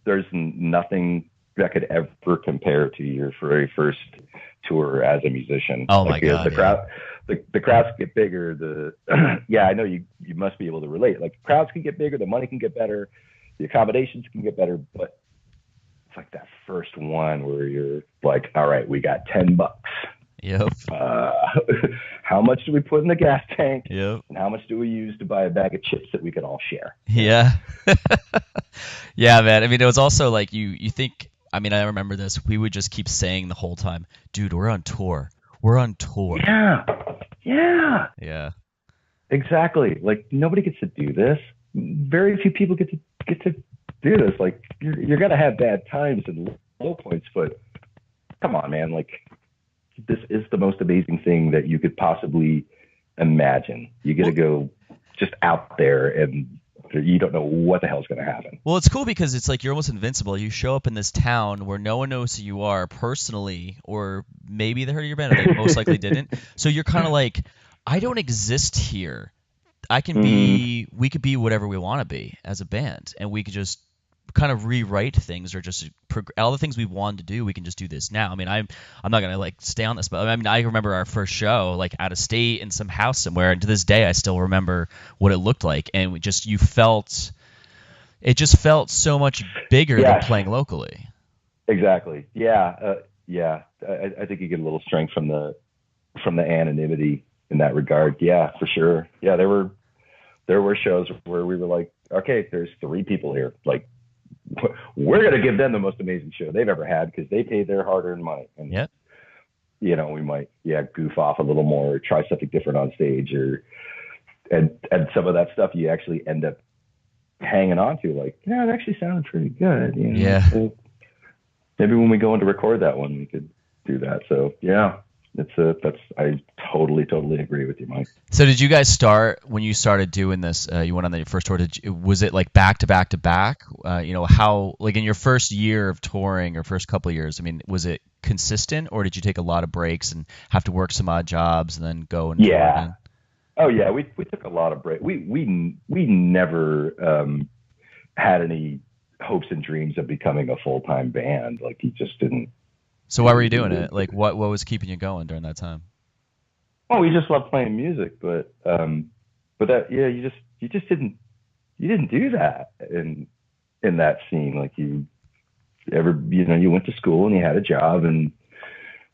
there's nothing that could ever compare to your very first tour as a musician. Oh my God. The crowds get bigger. I know you must be able to relate. Like, the crowds can get bigger, the money can get better, the accommodations can get better, but it's like that first one where you're like, all right, we got $10. Yep. How much do we put in the gas tank? Yep. And how much do we use to buy a bag of chips that we can all share? Yeah. Yeah, man. It was also like you think, I remember this. We would just keep saying the whole time, dude, we're on tour. We're on tour. Yeah. Yeah. Exactly. Like, nobody gets to do this. Very few people get to do this. Like, you're gonna have bad times and low points, but come on, man. Like, this is the most amazing thing that you could possibly imagine. You get to go just out there, and you don't know what the hell's going to happen. Well, it's cool because it's like you're almost invincible. You show up in this town where no one knows who you are personally, or maybe they heard of your band, or they most likely didn't. So you're kind of like, I don't exist here. I can be, we could be whatever we want to be as a band, and we could just kind of rewrite things, or just all the things we wanted to do, we can just do this now. I'm not gonna like stay on this, but I remember our first show like out of state in some house somewhere, and to this day I still remember what it looked like, and it just felt so much bigger than playing locally. Exactly. I think you get a little strength from the anonymity in that regard. Yeah, for sure. Yeah, there were shows where we were like, okay, there's 3 people here, like, we're going to give them the most amazing show they've ever had because they paid their hard-earned money. And we might goof off a little more, try something different on stage, and some of that stuff you actually end up hanging on to, like, it actually sounded pretty good. Yeah. So maybe when we go in to record that one, we could do that. So yeah, I totally agree with you, Mike. So did you guys start when you started doing this? You went on your first tour. Was it like back to back to back? How, like, in your first year of touring or first couple of years? I mean, was it consistent, or did you take a lot of breaks and have to work some odd jobs and then go and tour again? Oh yeah, we took a lot of breaks. We never had any hopes and dreams of becoming a full-time band. Like, you just didn't. So why were you doing it? Like, what was keeping you going during that time? Oh, we just loved playing music, but that, you just didn't do that in that scene. Like, you went to school and you had a job, and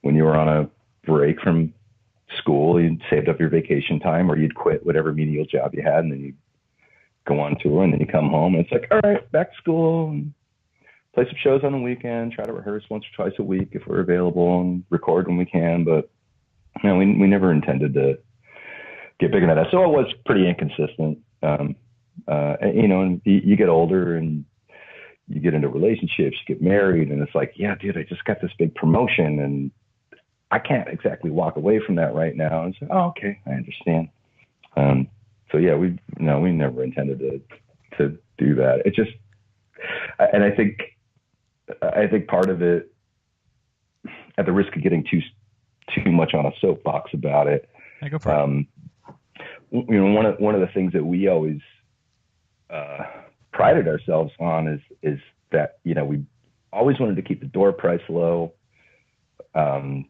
when you were on a break from school, you'd saved up your vacation time, or you'd quit whatever menial job you had, and then you'd go on tour, and then you come home, and it's like, all right, back to school, and play some shows on the weekend, try to rehearse once or twice a week if we're available, and record when we can. But we never intended to get big into that. So it was pretty inconsistent. And you get older and you get into relationships, you get married, and it's like, yeah, dude, I just got this big promotion and I can't exactly walk away from that right now. And so, oh, okay, I understand. So yeah, we never intended to do that. It just, and I think part of it, at the risk of getting too much on a soapbox about it, go for it. One of the things that we always prided ourselves on is that, we always wanted to keep the door price low. And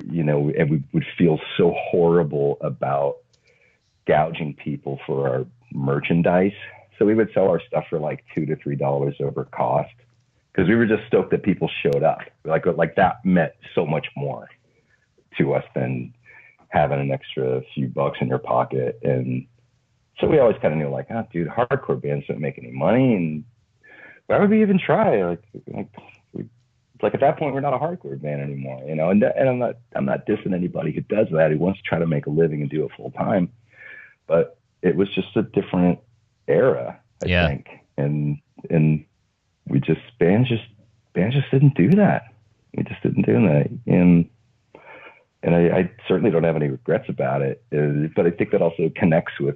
we would feel so horrible about gouging people for our merchandise. So we would sell our stuff for like $2 to $3 over cost, because we were just stoked that people showed up. Like that meant so much more to us than having an extra few bucks in your pocket. And so we always kind of knew, like, oh, dude, hardcore bands don't make any money, and why would we even try? Like at that point, we're not a hardcore band anymore, And I'm not dissing anybody who does that, who wants to try to make a living and do it full time. But it was just a different era, I think, and we just bands just didn't do that. We just didn't do that, and I certainly don't have any regrets about it. But I think that also connects with,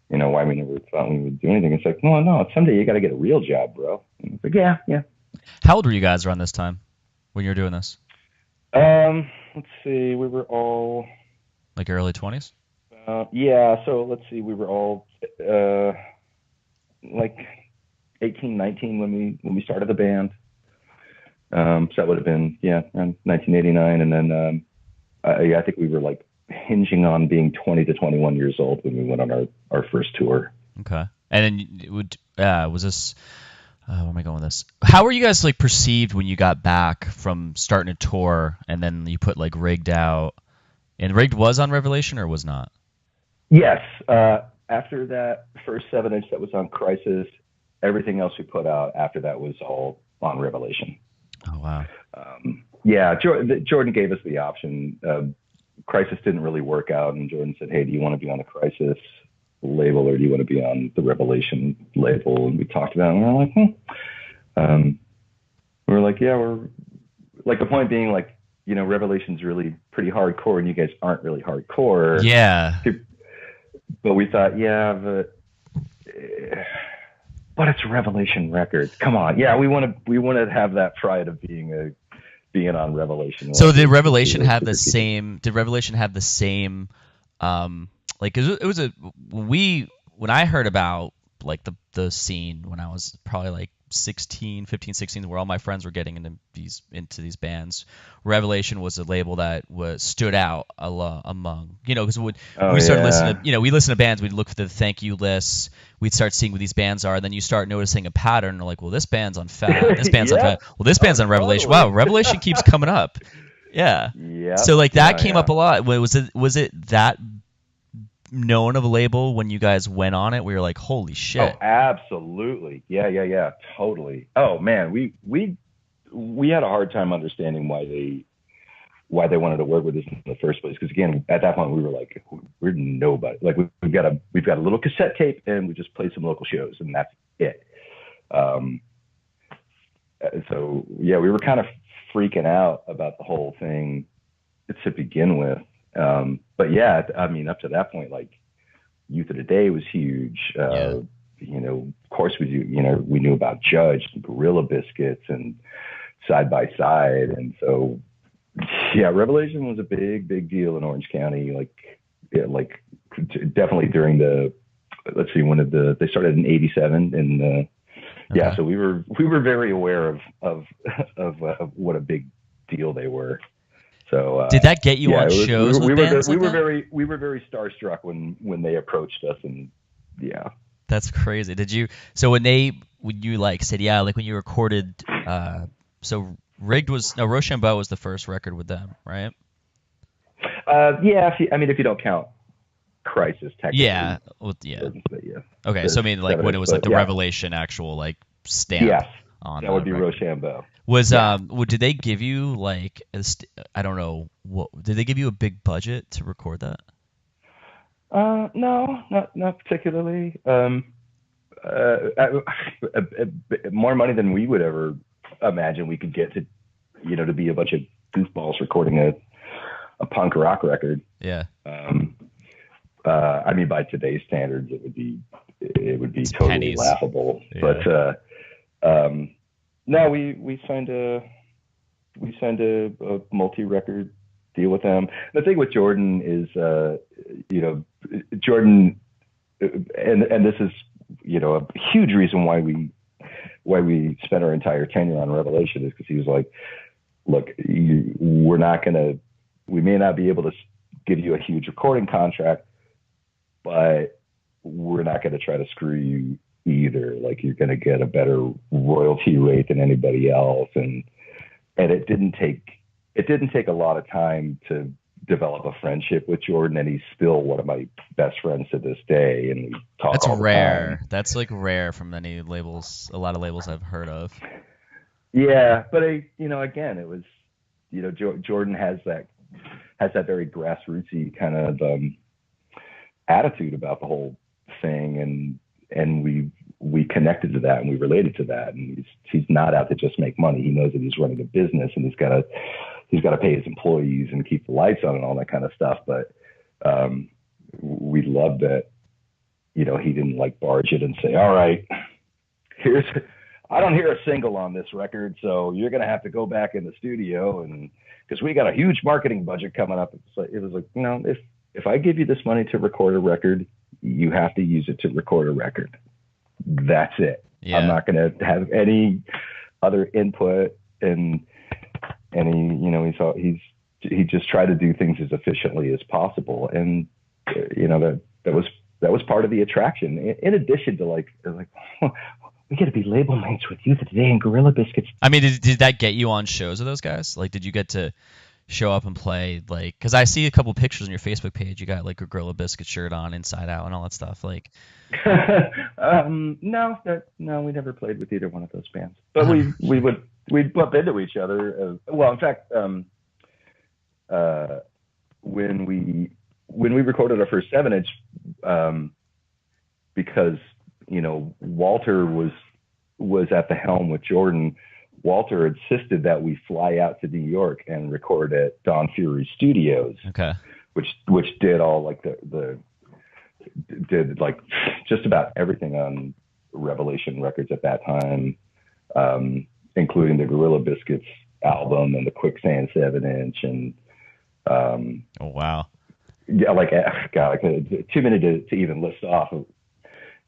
why we never thought we would do anything. It's like, no, someday you got to get a real job, bro. And it's like, yeah. How old were you guys around this time when you were doing this? Let's see, we were all like early 20s. So let's see, we were all like 18, 19 when we started the band. So that would have been around 1989, and then I think we were like hinging on being 20 to 21 years old when we went on our first tour. Okay, and then was this? Where am I going with this? How were you guys like perceived when you got back from starting a tour, and then you put like Rigged out? And Rigged was on Revelation or was not? Yes. After that first 7-inch that was on Crisis, everything else we put out after that was all on Revelation. Oh, wow. Jordan gave us the option. Crisis didn't really work out, and Jordan said, hey, do you want to be on the Crisis label, or do you want to be on the Revelation label? And we talked about it, and we were like, we were like, yeah, we're like, the point being, like, Revelation's really pretty hardcore, and you guys aren't really hardcore. Yeah. But we thought, but it's Revelation Records. Come on. Yeah, we want to have that pride of being on Revelation. So did Revelation have the same? Like, it was when I heard about like the scene when I was probably like 15, 16, where all my friends were getting into these bands, Revelation was a label that stood out among, because we started listening to, we listen to bands, we'd look for the thank you lists, we'd start seeing what these bands are, and then you start noticing a pattern, like, well, this band's on Fat, this band's on Fat, well, this band's on Revelation. Wow, Revelation keeps coming up. Yeah. So like that came up a lot. Was it that known of a label when you guys went on it, where you're like, holy shit? Oh, absolutely. Yeah, totally. Oh man, we had a hard time understanding why why they wanted to work with us in the first place. Because again, at that point we were like, we're nobody. Like we've got a little cassette tape and we just play some local shows and that's it. So yeah, we were kind of freaking out about the whole thing to begin with. But yeah, I mean, up to that point, like Youth of the Day was huge. You know, of course we knew about Judge and Gorilla Biscuits and Side by Side. And so, yeah, Revelation was a big deal in Orange County. Like definitely during let's see, when they started in '87 and, yeah, so we were very aware of what a big deal they were. So did that get you on shows with bands? We were very starstruck when they approached us, and yeah, that's crazy. Did you? So when you like said like when you recorded, so Rigged Rochambeau was the first record with them, right? Yeah, if you don't count Crisis, technically. Yeah. Well, yeah. But yeah. Okay, so I mean, like when it was like the Revelation actual like stamp. Yes, on that would be record. Rochambeau. Was did they give you like I don't know did they give you a big budget to record that? No, not particularly. More money than we would ever imagine we could get to be a bunch of goofballs recording a punk rock record. Yeah. I mean, by today's standards, it would be totally pennies. Laughable. Yeah. But no, we signed a multi-record deal with them. The thing with Jordan is, Jordan, and this is a huge reason why we spent our entire tenure on Revelation is because he was like, look, we may not be able to give you a huge recording contract, but we're not going to try to screw you either. Like, you're going to get a better royalty rate than anybody else. And it didn't take a lot of time to develop a friendship with Jordan, and he's still one of my best friends to this day. And we talk That's all the rare. time. That's like rare from many labels, a lot of labels I've heard of. Yeah, but again, it was, Jordan has that very grassrootsy kind of attitude about the whole thing, and we connected to that and we related to that. And he's not out to just make money. He knows that he's running a business and he's got to pay his employees and keep the lights on and all that kind of stuff. But we loved that, he didn't like barge it and say, all right, I don't hear a single on this record, so you're going to have to go back in the studio, and because we got a huge marketing budget coming up. It was like, if I give you this money to record a record, you have to use it to record a record. That's it. Yeah. I'm not going to have any other input. And he just tried to do things as efficiently as possible. And, that was part of the attraction. In addition to like, we got to be label mates with Youth of the Day and Gorilla Biscuits. I mean, did that get you on shows with those guys? Like, did you get to show up and play, like, because I see a couple pictures on your Facebook page. You got like a Gorilla Biscuit shirt on, Inside Out, and all that stuff. Like, no, we never played with either one of those bands, but we'd bump into each other. Well, in fact, when we recorded our first 7-inch, because Walter was at the helm with Jordan. Walter insisted that we fly out to New York and record at Don Fury Studios. Okay. Which did all like did like just about everything on Revelation Records at that time, including the Gorilla Biscuits album and the Quicksand 7-inch and oh wow. Yeah, like God, like too many to even list off.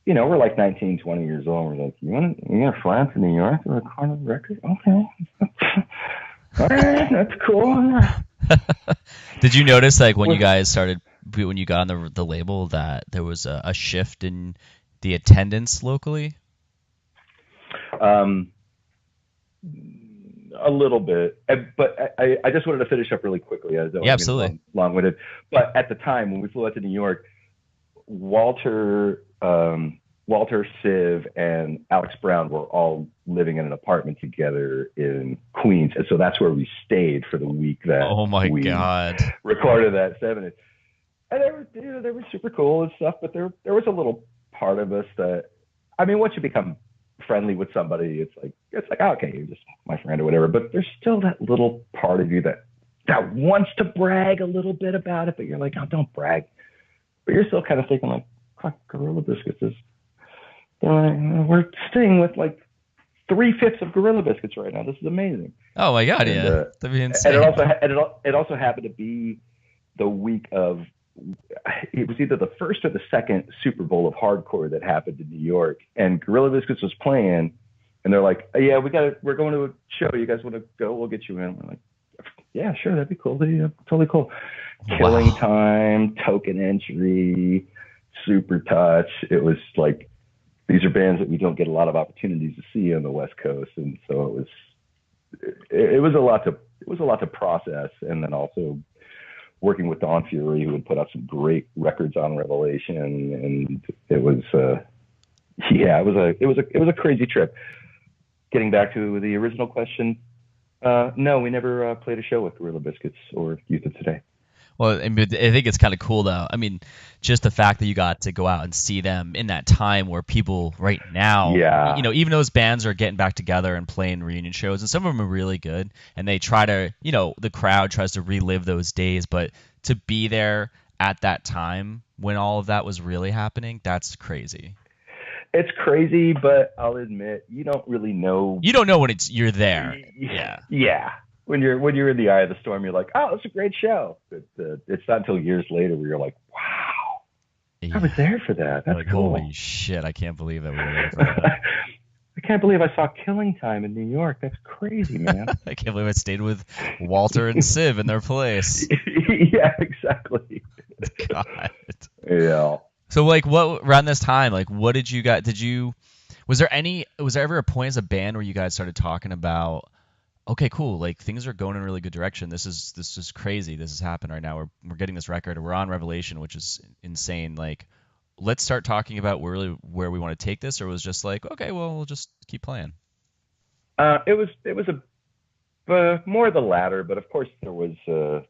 We're like 19, 20 years old. We're like, you want to fly out to New York to record a record? Okay. All right, that's cool. Did you notice, like, when you got on the label, that there was a shift in the attendance locally? A little bit, but I just wanted to finish up really quickly. Yeah, absolutely. Long-winded. But at the time when we flew out to New York, Walter Walter, Civ, and Alex Brown were all living in an apartment together in Queens, and so that's where we stayed for the week that Oh my we God. recorded that 7. And they were super cool and stuff, but there was a little part of us that, I mean, once you become friendly with somebody, it's like oh, okay, you're just my friend or whatever. But there's still that little part of you that wants to brag a little bit about it, but you're like, oh, don't brag. But you're still kind of thinking like, Gorilla Biscuits is. We're staying with like 3/5 of Gorilla Biscuits right now. This is amazing. Oh my God, yeah, that'd be insane. And it also happened to be the week of. It was either the first or the second Super Bowl of hardcore that happened in New York, and Gorilla Biscuits was playing, and they're like, oh, "Yeah, we're going to a show. You guys want to go? We'll get you in." We're like, "Yeah, sure, that'd be cool. Yeah, totally cool." Wow. Killing Time, Token Entry, Super Touch. It was like these are bands that we don't get a lot of opportunities to see on the West Coast, and so it was a lot to process, and then also working with Don Fury, who would put out some great records on Revelation, and it was it was a crazy trip. Getting back to the original question, no, we never played a show with Gorilla Biscuits or Youth of Today. Well, I think it's kind of cool, though. I mean, just the fact that you got to go out and see them in that time where people right now, even those bands are getting back together and playing reunion shows, and some of them are really good, and they try to, the crowd tries to relive those days, but to be there at that time when all of that was really happening, that's crazy. It's crazy, but I'll admit, you don't really know. You don't know when you're there. Yeah. Yeah. When you're in the eye of the storm, you're like, oh, it's a great show. But it's not until years later where you're like, wow, I was there for that. That's like, cool. Holy shit, I can't believe that we were there for that. I can't believe I saw Killing Time in New York. That's crazy, man. I can't believe I stayed with Walter and Civ in their place. Yeah, exactly. God. Yeah. So, like, what around this time, like, what did you guys? Was there ever a point as a band where you guys started talking about, okay, cool, like things are going in a really good direction. This is crazy. This has happened right now. We're getting this record. We're on Revelation, which is insane. Like, let's start talking about where we want to take this. Or it was just like, okay, well, we'll just keep playing. It was more the latter, but of course there was a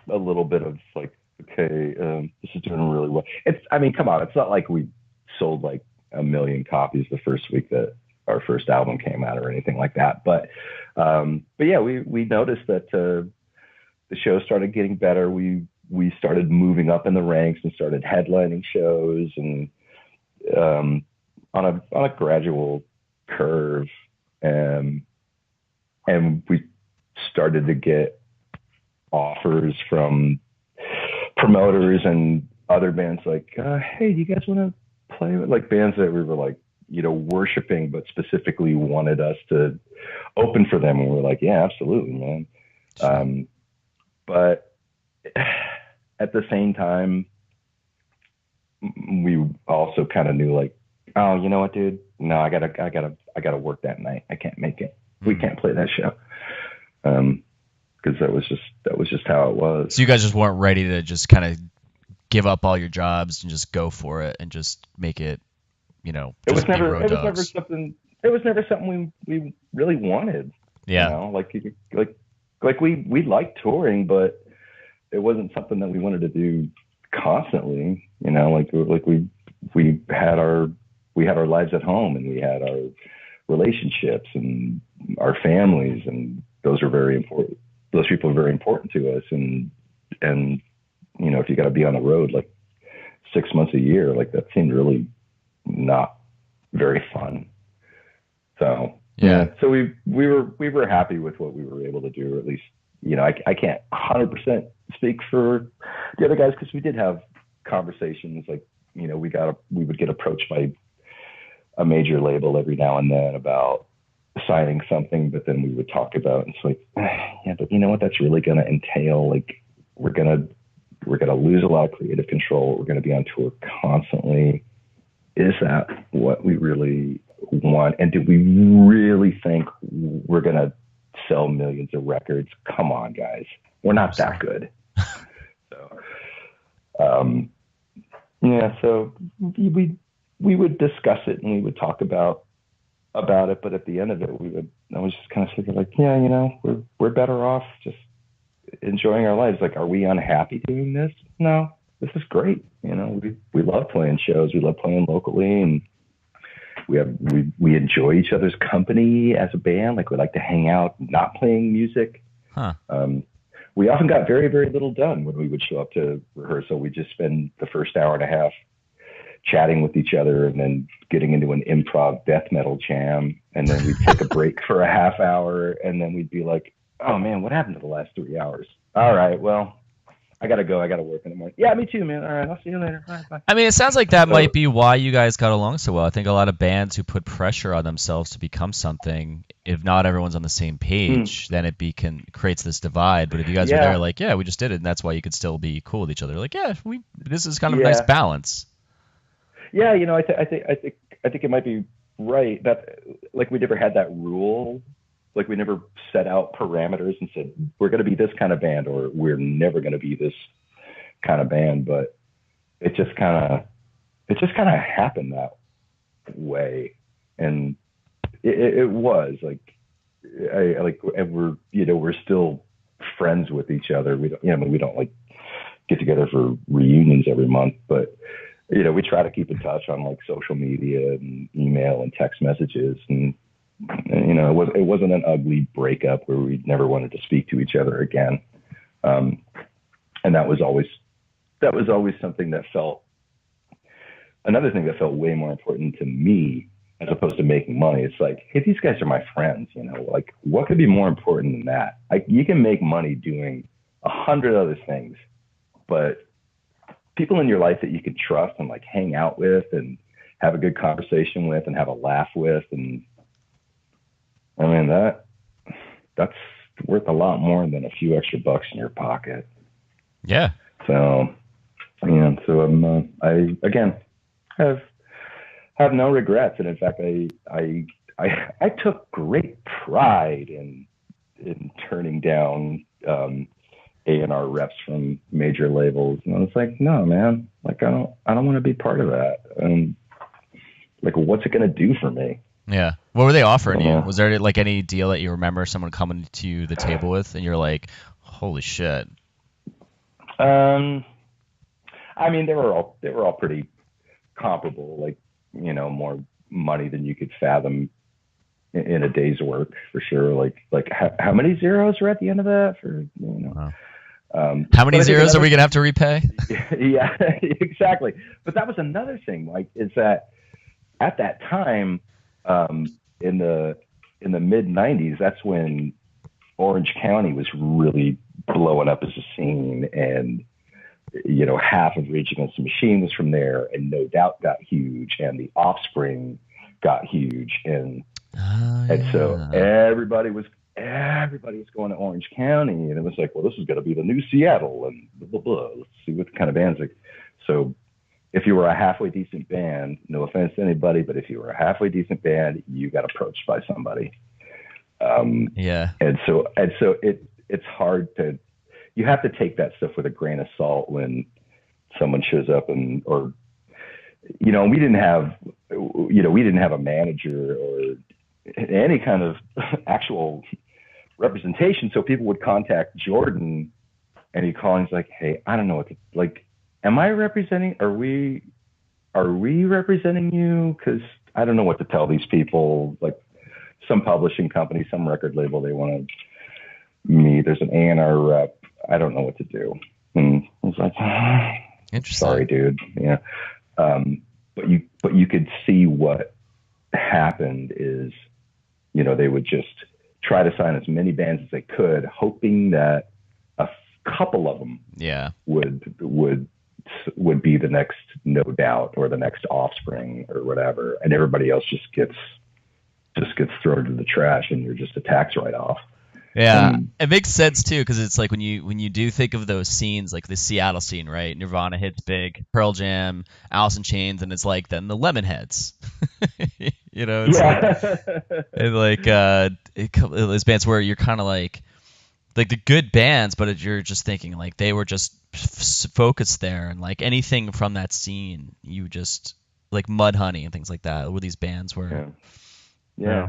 little bit of like, okay, this is doing really well. Come on, it's not like we sold like 1 million copies the first week that our first album came out or anything like that. But yeah, we noticed that the show started getting better. We started moving up in the ranks and started headlining shows, and on a gradual curve, and we started to get offers from promoters and other bands like, hey, do you guys want to play with, like, bands that we were like, worshiping, but specifically wanted us to open for them. And we're like, yeah, absolutely, man. Sure. But at the same time, we also kind of knew like, oh, you know what, dude? No, I gotta work that night. I can't make it. We can't play that show. Because that was just how it was. So you guys just weren't ready to just kind of give up all your jobs and just go for it and just make it, it was never something we really wanted. Yeah. Like we liked touring, but it wasn't something that we wanted to do constantly. We had our lives at home, and we had our relationships and our families, and those are very important. Those people are very important to us. And if you got to be on the road like 6 months a year, like that seemed really not very fun. So yeah. So we were happy with what we were able to do, or at least, I can't 100% speak for the other guys, because we did have conversations like, we would get approached by a major label every now and then about signing something, but then we would talk about, it's like, yeah, but you know what, that's really going to entail, like, we're going to lose a lot of creative control. We're going to be on tour constantly. Is that what we really want? And do we really think we're going to sell millions of records? Come on, guys. We're not that good. So, Yeah, so we would discuss it and we would talk about it, but at the end of it, I was just kind of sort of like, yeah, we're better off just enjoying our lives. Like, are we unhappy doing this? No, this is great. We love playing shows. We love playing locally, and we enjoy each other's company as a band. Like, we like to hang out, not playing music. Huh. We often got very, very little done when we would show up to rehearsal. We just spend the first hour and a half chatting with each other and then getting into an improv death metal jam. And then we'd take a break for a half hour. And then we'd be like, oh man, what happened to the last 3 hours? All right, well, I got to go. I got to work in the morning. Yeah, me too, man. All right, I'll see you later. All right, bye. I mean, it sounds like that might be why you guys got along so well. I think a lot of bands who put pressure on themselves to become something, if not everyone's on the same page, then it creates this divide. But if you guys are there, like, yeah, we just did it, and that's why you could still be cool with each other. Like, yeah, this is kind of a nice balance. Yeah, I think it might be right that, like, we never had that rule. Like, we never set out parameters and said, we're going to be this kind of band or we're never going to be this kind of band. But it just kind of happened that way. And it was like, and we're still friends with each other. We don't like get together for reunions every month, but we try to keep in touch on like social media and email and text messages. And it wasn't an ugly breakup where we never wanted to speak to each other again. And that was always something that another thing that felt way more important to me as opposed to making money. It's like, hey, these guys are my friends, like, what could be more important than that? Like, you can make money doing 100 other things, but people in your life that you can trust and like hang out with and have a good conversation with and have a laugh with. And I mean, that's worth a lot more than a few extra bucks in your pocket. Yeah. So, I again have no regrets. And in fact, I took great pride in turning down, A&R reps from major labels. And I was like, no, man, like, I don't want to be part of that. Like, what's it going to do for me? Yeah. What were they offering you? Was there like any deal that you remember someone coming to the table with and you're like, holy shit? I mean, they were all pretty comparable, like, more money than you could fathom in a day's work for sure. Like how many zeros are at the end of that for, Wow. How many zeros are we going to have to repay? Yeah, exactly. But that was another thing, like, is that at that time, in the mid 90s, that's when Orange County was really blowing up as a scene. And, half of Rage Against the Machine was from there, and No Doubt got huge, and The Offspring got huge. And so everybody was going to Orange County, and it was like, well, this is going to be the new Seattle, and blah, blah, blah. Let's see what kind of bands. So if you were a halfway decent band, no offense to anybody, but if you were a halfway decent band, you got approached by somebody. Yeah. And so it's hard you have to take that stuff with a grain of salt when someone shows up we didn't have a manager or any kind of actual representation. So people would contact Jordan, and he'd call and he's like, hey, I don't know what to, like, am I representing, are we representing you? Cause I don't know what to tell these people. Like, some publishing company, some record label, they want me, there's an A&R rep. I don't know what to do. And I was like, interesting. Sorry, dude. Yeah. But you could see what happened is, they would just try to sign as many bands as they could, hoping that a couple of them would be the next No Doubt or the next Offspring or whatever, and everybody else just gets thrown to the trash, and you're just a tax write-off. Yeah, it makes sense too, because it's like when you do think of those scenes, like the Seattle scene, right? Nirvana hits big, Pearl Jam, Alice in Chains, and it's like then the Lemonheads. It's like those bands where you're kind of like, like the good bands, but you're just thinking like they were just focused there, and like anything from that scene, you just like Mudhoney and things like that, where these bands were. Yeah. Yeah.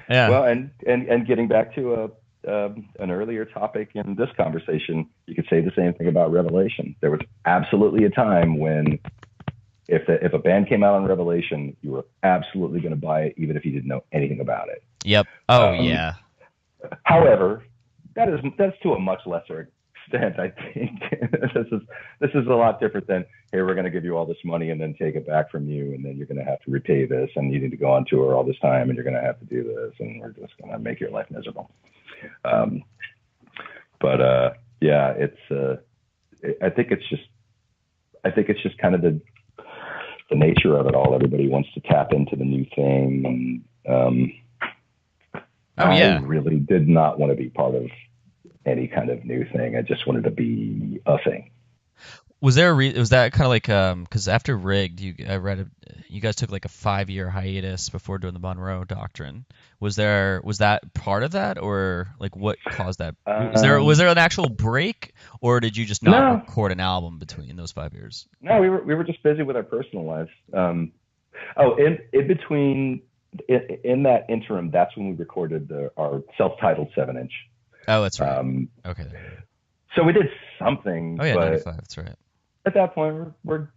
Yeah. Well, and getting back to an earlier topic in this conversation, you could say the same thing about Revelation. There was absolutely a time when if a band came out on Revelation, you were absolutely going to buy it, even if you didn't know anything about it. Yep. Oh, yeah. However, that's to a much lesser extent, I think. This is a lot different than, hey, we're going to give you all this money and then take it back from you, and then you're going to have to repay this, and you need to go on tour all this time, and you're going to have to do this, and we're just going to make your life miserable. Yeah, I think it's just kind of the nature of it all. Everybody wants to tap into the new thing, and I really did not want to be part of any kind of new thing. I just wanted to be a thing. Was that kind of like because after Rigged, I read you guys took like a 5-year hiatus before doing the Monroe Doctrine. Was that part of that, or like what caused that? Was there an actual break, or did you just not record an album between those 5 years? No, we were just busy with our personal lives. In between, in that interim, that's when we recorded our self-titled 7-inch. Oh, that's right. Okay. So we did something. Oh yeah, 95. That's right. At that point, we're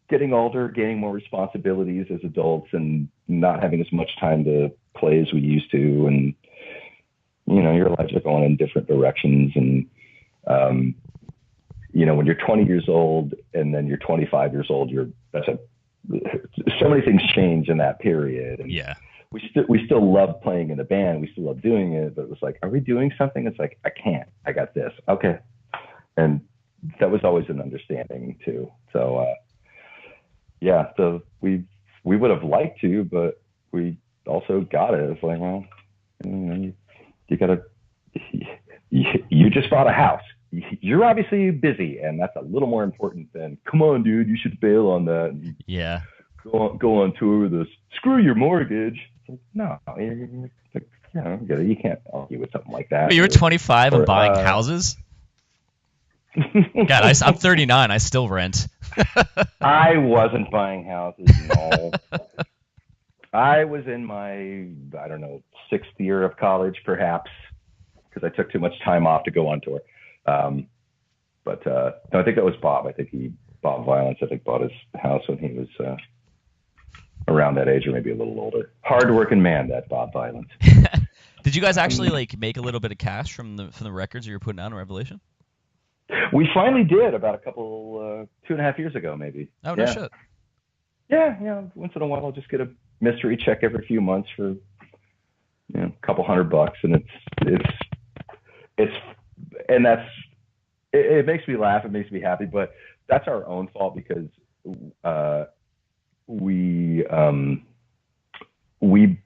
getting older, gaining more responsibilities as adults, and not having as much time to play as we used to. And your lives are going in different directions. And when you're 20 years old and then you're 25 years old, so many things change in that period. And yeah. We still love playing in a band. We still love doing it, but it was like, are we doing something? It's like, I can't. I got this. Okay. And that was always an understanding too. So, so we would have liked to, but we also got it. It's like, well, you gotta, you just bought a house. You're obviously busy, and that's a little more important than, come on, dude, you should bail on that. Yeah. Go on tour with us. Screw your mortgage. No, you can't argue with something like that. But you were 25 and buying houses? God, I'm 39. I still rent. I wasn't buying houses, no. I was in my, 6th year of college, perhaps, because I took too much time off to go on tour. No, I think that was Bob. Bob Violence, bought his house when he was around that age, or maybe a little older. Hard-working man, that Bob Violence. Did you guys actually make a little bit of cash from the records you were putting out in Revelation? We finally did about a couple 2.5 years ago, maybe. Oh, no shit. Yeah. Once in a while, I'll just get a mystery check every few months for a couple $100, and it makes me laugh. It makes me happy, but that's our own fault because we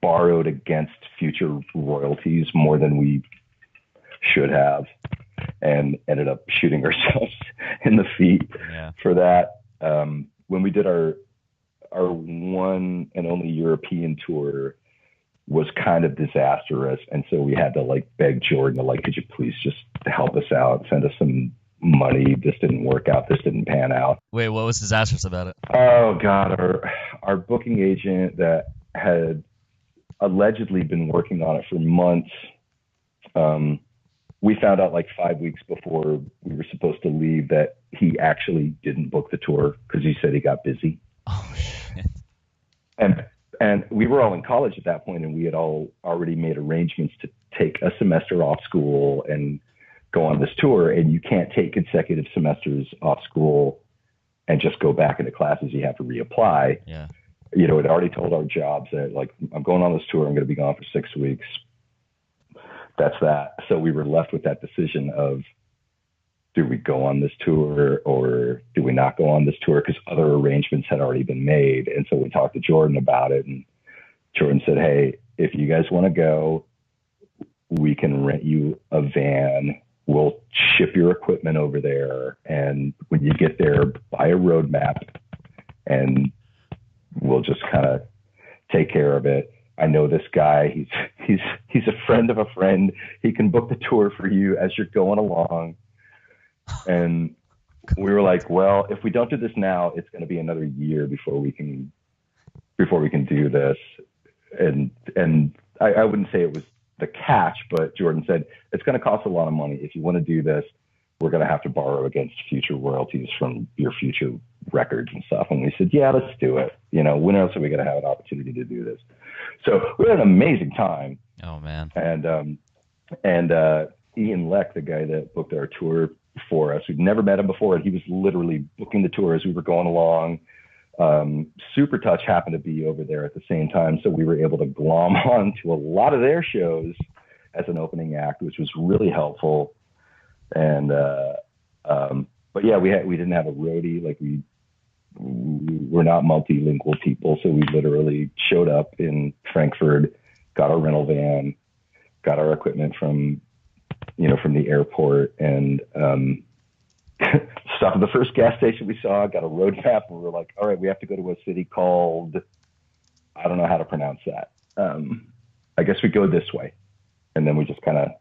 borrowed against future royalties more than we should have, and ended up shooting ourselves in the feet for that. When we did our one and only European tour, was kind of disastrous, and so we had to beg Jordan to could you please just help us out, send us some money. This didn't work out. This didn't pan out. Wait, what was disastrous about it? Oh God, our booking agent that had allegedly been working on it for months. We found out 5 weeks before we were supposed to leave that he actually didn't book the tour because he said he got busy. Oh shit. And we were all in college at that point, and we had all already made arrangements to take a semester off school and go on this tour. And you can't take consecutive semesters off school and just go back into classes. You have to reapply. Yeah. It already told our jobs that I'm going on this tour. I'm going to be gone for 6 weeks. That's that. So we were left with that decision of, do we go on this tour or do we not go on this tour? Because other arrangements had already been made. And so we talked to Jordan about it, and Jordan said, hey, if you guys want to go, we can rent you a van. We'll ship your equipment over there. And when you get there, buy a road map, and we'll just kind of take care of it. I know this guy, he's a friend of a friend. He can book the tour for you as you're going along. And we were like, well, if we don't do this now, it's going to be another year before we can do this. And I wouldn't say it was the catch, but Jordan said, it's going to cost a lot of money. If you want to do this, we're going to have to borrow against future royalties from your future records and stuff. And we said, yeah, let's do it. When else are we going to have an opportunity to do this? So we had an amazing time. Oh man. And Ian Leck, the guy that booked our tour for us, we'd never met him before, and he was literally booking the tour as we were going along. Super Touch happened to be over there at the same time, so we were able to glom on to a lot of their shows as an opening act, which was really helpful. And but yeah, we didn't have a roadie. Like we're not multilingual people, so we literally showed up in Frankfurt, got our rental van, got our equipment from the airport, and stopped at the first gas station we saw, got a road map, and we were like, all right, we have to go to a city called, I don't know how to pronounce that. I guess we go this way. And then we just kind of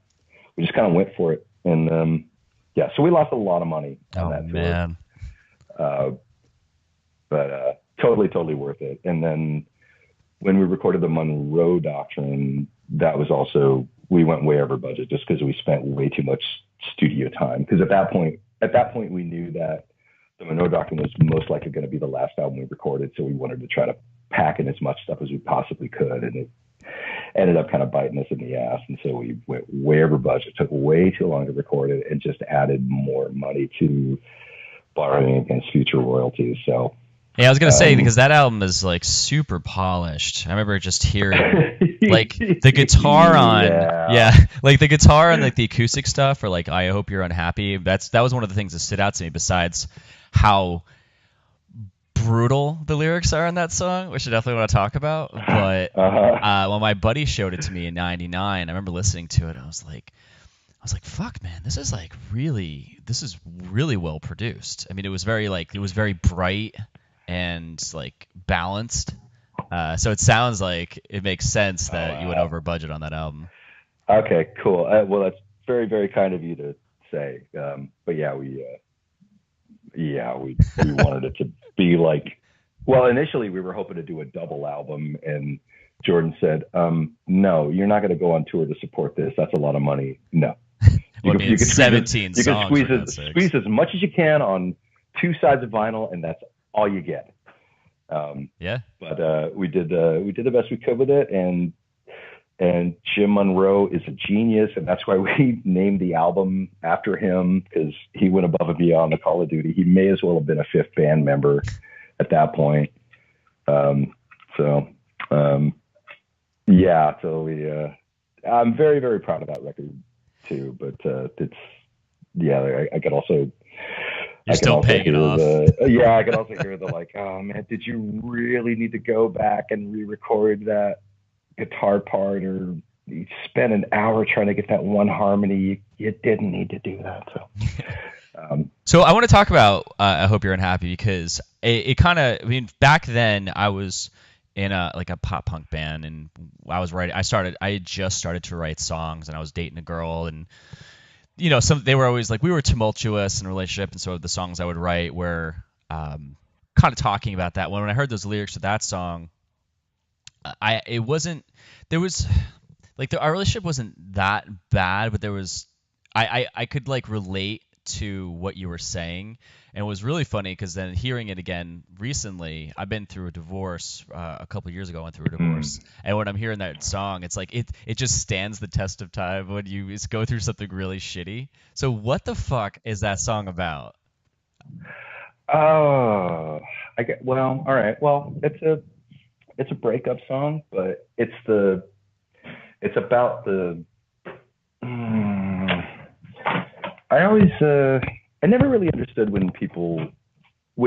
went for it. And yeah, so we lost a lot of money on that tour. Man. But totally worth it. And then when we recorded the Monroe Doctrine, that was also, we went way over budget just because we spent way too much studio time. Because at that point we knew that the Monroe Doctrine was most likely going to be the last album we recorded. So we wanted to try to pack in as much stuff as we possibly could. And it ended up kind of biting us in the ass. And so we went way over budget, took way too long to record it, and just added more money to borrowing against future royalties. So yeah, I was gonna say, because that album is like super polished. I remember just hearing like the guitar on, like the guitar and like the acoustic stuff, or like I Hope You're Unhappy. That was one of the things that stood out to me. Besides how brutal the lyrics are in that song, which I definitely want to talk about. But when my buddy showed it to me in '99, I remember listening to it. I was like, fuck, man, this is really well produced. I mean, it was very bright and like balanced. So it sounds like it makes sense that you went over budget on that album. Okay, cool. Well, that's very, very kind of you to say. But yeah, we wanted it to be like, well, initially we were hoping to do a double album, and Jordan said, no, you're not going to go on tour to support this. That's a lot of money. No. You can 17 songs. You can squeeze as much as you can on two sides of vinyl, and that's all you get. Yeah. But we did the best we could with it, and Jim Monroe is a genius, and that's why we named the album after him, because he went above and beyond the Call of Duty. He may as well have been a fifth band member at that point. Yeah, so I'm very, very proud of that record too. But I could also. You're still paying it off. I could also hear the like, oh man, did you really need to go back and re-record that guitar part, or you spent an hour trying to get that one harmony? You didn't need to do that. So I want to talk about I Hope You're Unhappy, because it kind of, I mean, back then I was in a pop punk band, and I had just started to write songs, and I was dating a girl, and they were always like, we were tumultuous in a relationship, and so the songs I would write were kind of talking about that. When I heard those lyrics to that song, our relationship wasn't that bad, but there was, I could like relate to what you were saying, and it was really funny because then hearing it again recently, I've been through a divorce a couple of years ago. I went through a divorce, and when I'm hearing that song, it's like it just stands the test of time when you go through something really shitty. So what the fuck is that song about? Oh, all right. Well, it's a breakup song, but it's about the. I never really understood when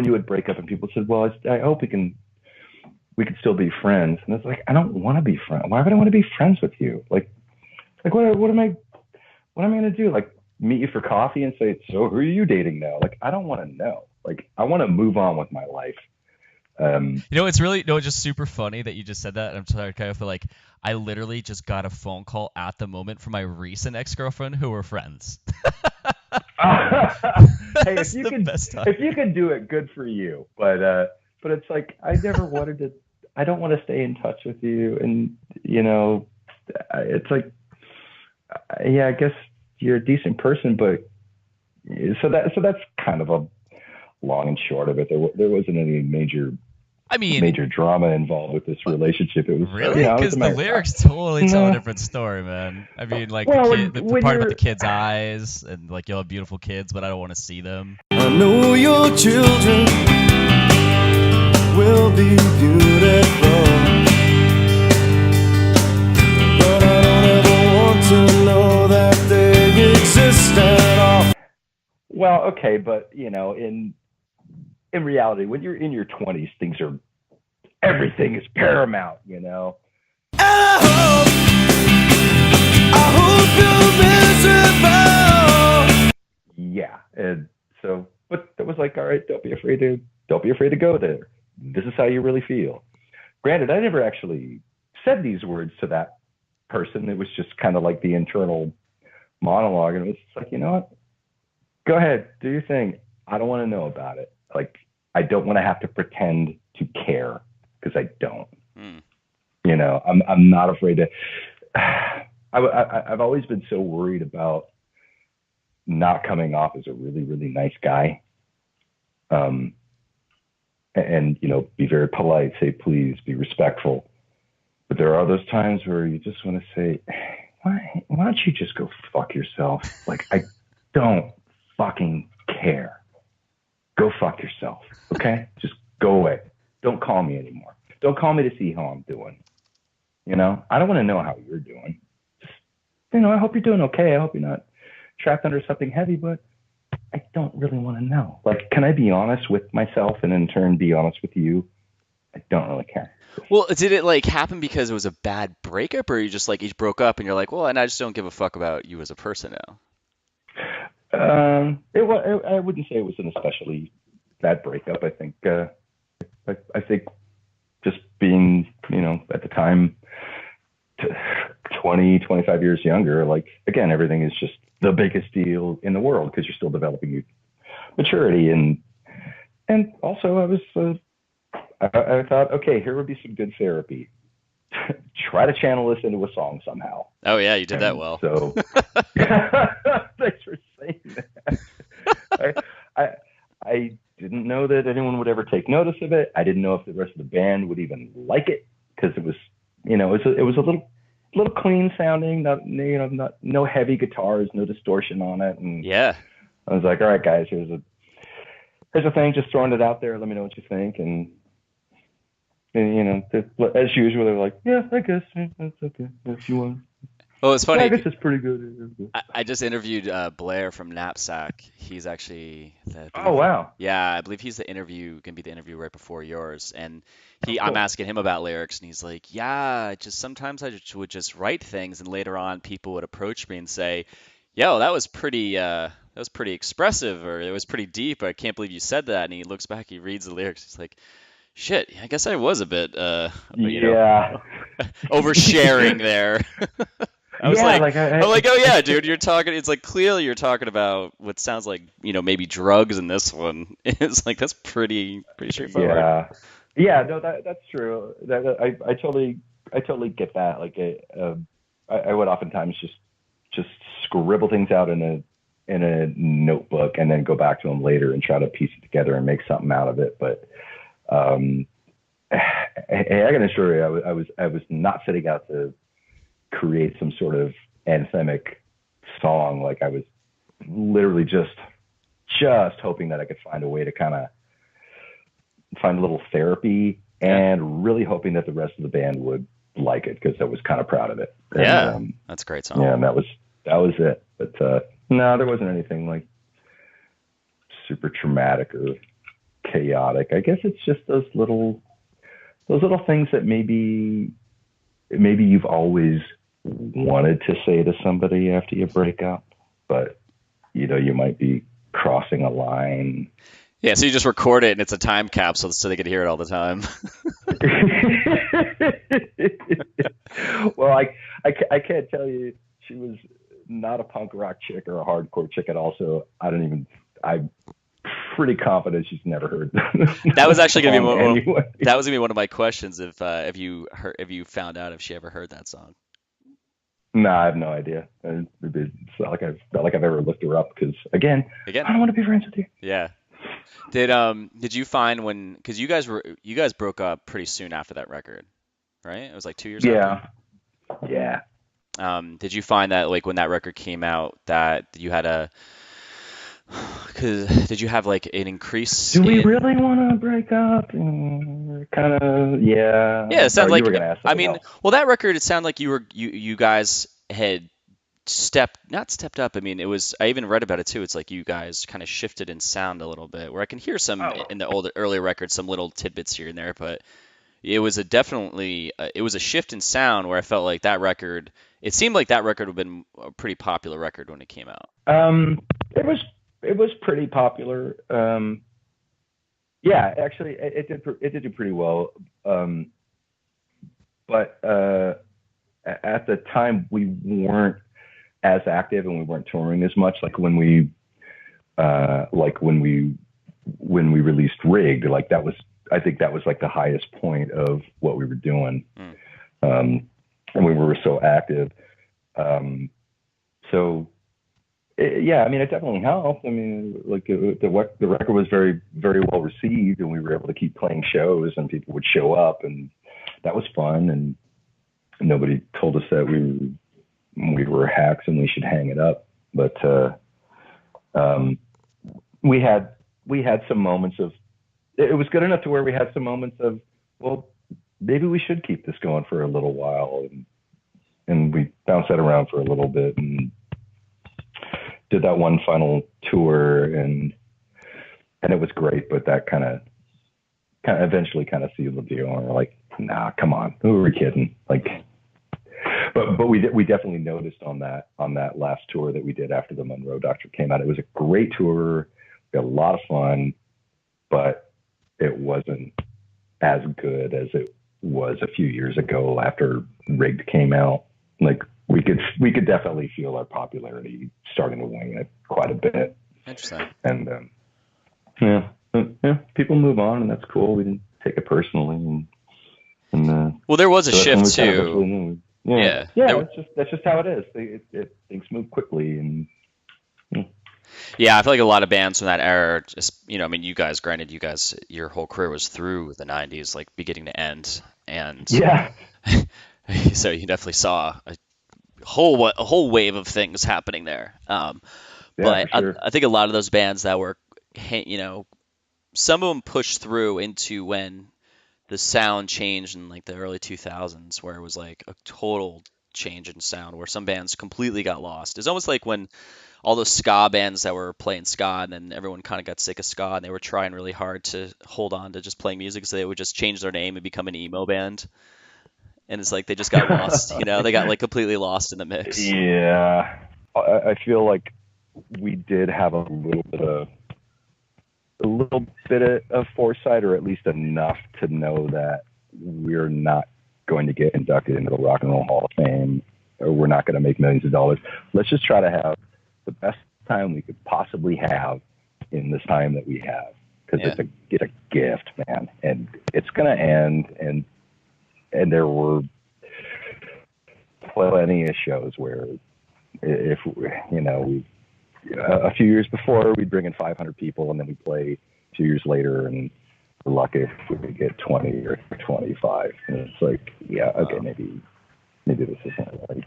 you would break up and people said, well, I hope we can still be friends. And it's like, I don't want to be friends. Why would I want to be friends with you? Like what am I going to do? Like meet you for coffee and say, so who are you dating now? Like, I don't want to know. Like, I want to move on with my life. It's really it's just super funny that you just said that. I'm sorry, Kyle, but like I literally just got a phone call at the moment from my recent ex-girlfriend who were friends. Hey, if you can do it, good for you. But it's like I never wanted to. I don't want to stay in touch with you, and it's like, yeah, I guess you're a decent person, but so that's kind of a long and short of it. There wasn't any major drama involved with this relationship. It was really because the lyrics totally tell a different story, man. I mean, like the part about the kids' eyes and like you'll have beautiful kids, but I don't want to see them. I know your children will be beautiful, but I don't ever want to know that they exist at all. Well, okay, but in reality, when you're in your 20s, everything is paramount, I hope you're miserable. Yeah, and so, but it was like, all right, don't be afraid to go there. This is how you really feel. Granted, I never actually said these words to that person. It was just kind of like the internal monologue, and it was just like, you know what? Go ahead, do your thing. I don't want to know about it. Like, I don't want to have to pretend to care because I don't. I'm not afraid to. I've always been so worried about not coming off as a really, really nice guy. And be very polite, say please, be respectful. But there are those times where you just want to say, why don't you just go fuck yourself? Like, I don't fucking care. Go fuck yourself, okay? Just go away. Don't call me anymore. Don't call me to see how I'm doing. I don't want to know how you're doing. Just, I hope you're doing okay. I hope you're not trapped under something heavy, but I don't really want to know. Like, can I be honest with myself and in turn be honest with you? I don't really care. Well, did it like happen because it was a bad breakup, or you just like each broke up and you're like, well, and I just don't give a fuck about you as a person now? I wouldn't say it was an especially bad breakup. I think I think just being, at the time 20, 25 years younger, like, again, everything is just the biggest deal in the world because you're still developing your maturity. And also I thought, okay, here would be some good therapy. Try to channel this into a song somehow. Oh yeah, you did that well. So thanks for saying that. I didn't know that anyone would ever take notice of it. I didn't know if the rest of the band would even like it because it was, it was a little clean sounding, not no heavy guitars, no distortion on it. And yeah, I was like, all right, guys, here's a thing, just throwing it out there. Let me know what you think. And as usual, they're like, yeah, I guess that's okay if you want. Oh, it's funny. Yeah, I guess it's pretty good. I just interviewed Blair from Knapsack. He's actually oh wow. Yeah, I believe he's gonna be the interview right before yours. And cool. I'm asking him about lyrics, and he's like, yeah, sometimes I would just write things, and later on people would approach me and say, yo, that was pretty expressive, or it was pretty deep. I can't believe you said that. And he looks back, he reads the lyrics, he's like, shit, I guess I was a bit oversharing there. I was I'm like, oh yeah, dude, you're talking. It's like clearly you're talking about what sounds like maybe drugs in this one. It's like that's pretty straightforward. Yeah, no, that's true. I totally get that. Like, I would oftentimes just scribble things out in a notebook and then go back to them later and try to piece it together and make something out of it. But I can assure you, I was not setting out to create some sort of anthemic song. Like, I was literally just hoping that I could find a way to kind of find a little therapy, and really hoping that the rest of the band would like it because I was kind of proud of it. Yeah, that's a great song. Yeah, and that was it. But no, there wasn't anything like super traumatic or chaotic. I guess it's just those little things that maybe you've always wanted to say to somebody after you break up, but you might be crossing a line. Yeah, so you just record it and it's a time capsule so they can hear it all the time. Well, I can't tell you she was not a punk rock chick or a hardcore chick at all. So I'm pretty confident she's never heard That was the actually gonna be song anyway. that was gonna be one of my questions if you found out if she ever heard that song. No, I have no idea. It's not like I've ever looked her up because again, Again, I don't want to be friends with you. yeah. Did you find because you guys broke up pretty soon after that record, right? It was like 2 years after. Yeah. Did you find that like when that record came out that you had did you have like an increase Do we in really want to break up? Kind of, yeah. Yeah, it sounds Or like you were gonna ask I something mean, else. well that record it sounded like you guys had not stepped up. I mean, it was I even read about it too. It's like you guys kind of shifted in sound a little bit where I can hear some Oh. in the earlier records some little tidbits here and there, but it was it was a shift in sound where I felt like that record it seemed like that record would have been a pretty popular record when it came out. It was pretty popular. Yeah, actually, it did do pretty well. But at the time, we weren't as active and we weren't touring as much. When we released Rigged, like I think that was like the highest point of what we were doing. And we were so active. Yeah, I mean, it definitely helped. I mean, like the record was very, very well received, and we were able to keep playing shows, and people would show up, and that was fun. And nobody told us that we were hacks and we should hang it up. But we had some moments of it was good enough to where we had some moments of, well, maybe we should keep this going for a little while, and we bounced that around for a little bit and did that one final tour, and it was great, but that kind of eventually kind of sealed the deal, and we're like, nah, come on, who are we kidding? Like, but we definitely noticed on that last tour that we did after the Monroe Doctrine came out. It was a great tour, we had a lot of fun, but it wasn't as good as it was a few years ago after Rigged came out. Like, we could definitely feel our popularity starting to wane quite a bit. Interesting. And yeah, people move on, and that's cool. We didn't take it personally. Well, there was a so shift too. Yeah. That's just how it is. Things move quickly, and Yeah, I feel like a lot of bands from that era just, I mean, granted, your whole career was through the 90s, like beginning to end. And yeah, so you definitely saw a whole wave of things happening there. But for sure. I think a lot of those bands that were, some of them pushed through into when the sound changed in like the early 2000s, where it was like a total change in sound, where some bands completely got lost. It's almost like when all those ska bands that were playing ska, and then everyone kind of got sick of ska, and they were trying really hard to hold on to just playing music, so they would just change their name and become an emo band. And it's like they just got lost, they got like completely lost in the mix. Yeah, I feel like we did have a little bit of foresight, or at least enough to know that we're not going to get inducted into the Rock and Roll Hall of Fame, or we're not going to make millions of dollars. Let's just try to have the best time we could possibly have in this time that we have, because it's a gift, man, and it's going to end. And there were plenty of shows where if a few years before we'd bring in 500 people, and then we play 2 years later, and we're lucky if we could get 20 or 25. And it's like, yeah, okay, maybe this isn't really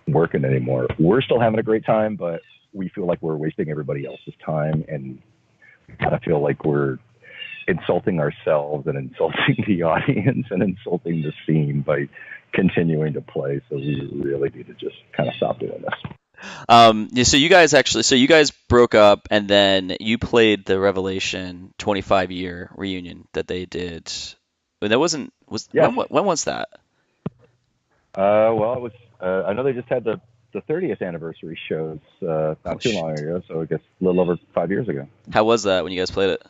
working anymore. We're still having a great time, but we feel like we're wasting everybody else's time, and I feel like we're insulting ourselves and insulting the audience and insulting the scene by continuing to play. So we really need to just kind of stop doing this. So you guys broke up, and then you played the Revelation 25-year reunion that they did. When when was that? Well, it was. I know they just had the the 30th anniversary shows not too long ago, so I guess a little over 5 years ago. How was that when you guys played it?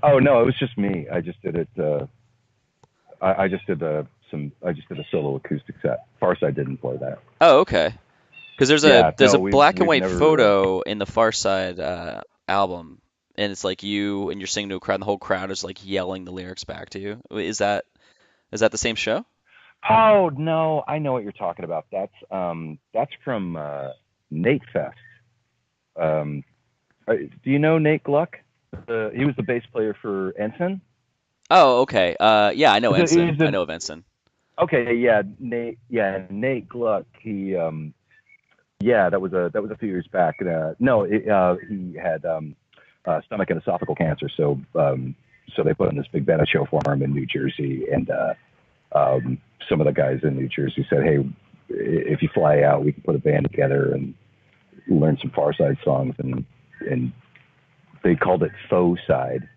Oh no, it was just me. I just did it. I just did a solo acoustic set. Farside didn't play that. Oh, okay. Because there's a black and we've white never, photo in the Farside album, and it's like you and you're singing to a crowd, and the whole crowd is like yelling the lyrics back to you. Is that the same show? Oh no, I know what you're talking about. That's from Nate Fest. Do you know Nate Gluck? He was the bass player for Ensign. Oh, okay. Yeah, I know He's Ensign. a- I know of Ensign. Okay, yeah, Nate Gluck. He that was a few years back. He had stomach and esophageal cancer, so they put on this big benefit show for him in New Jersey, and some of the guys in New Jersey said, "Hey, if you fly out, we can put a band together and learn some Farside songs," and they called it Farside.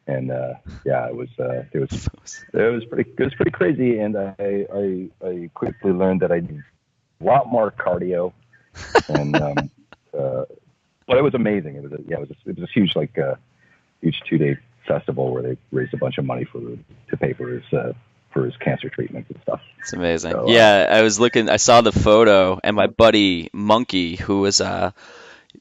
And it was pretty crazy, and I quickly learned that I need a lot more cardio, and but it was amazing. It was a huge huge 2-day festival where they raised a bunch of money to pay for his cancer treatments and stuff. It's amazing. So, I saw the photo, and my buddy Monkey, who was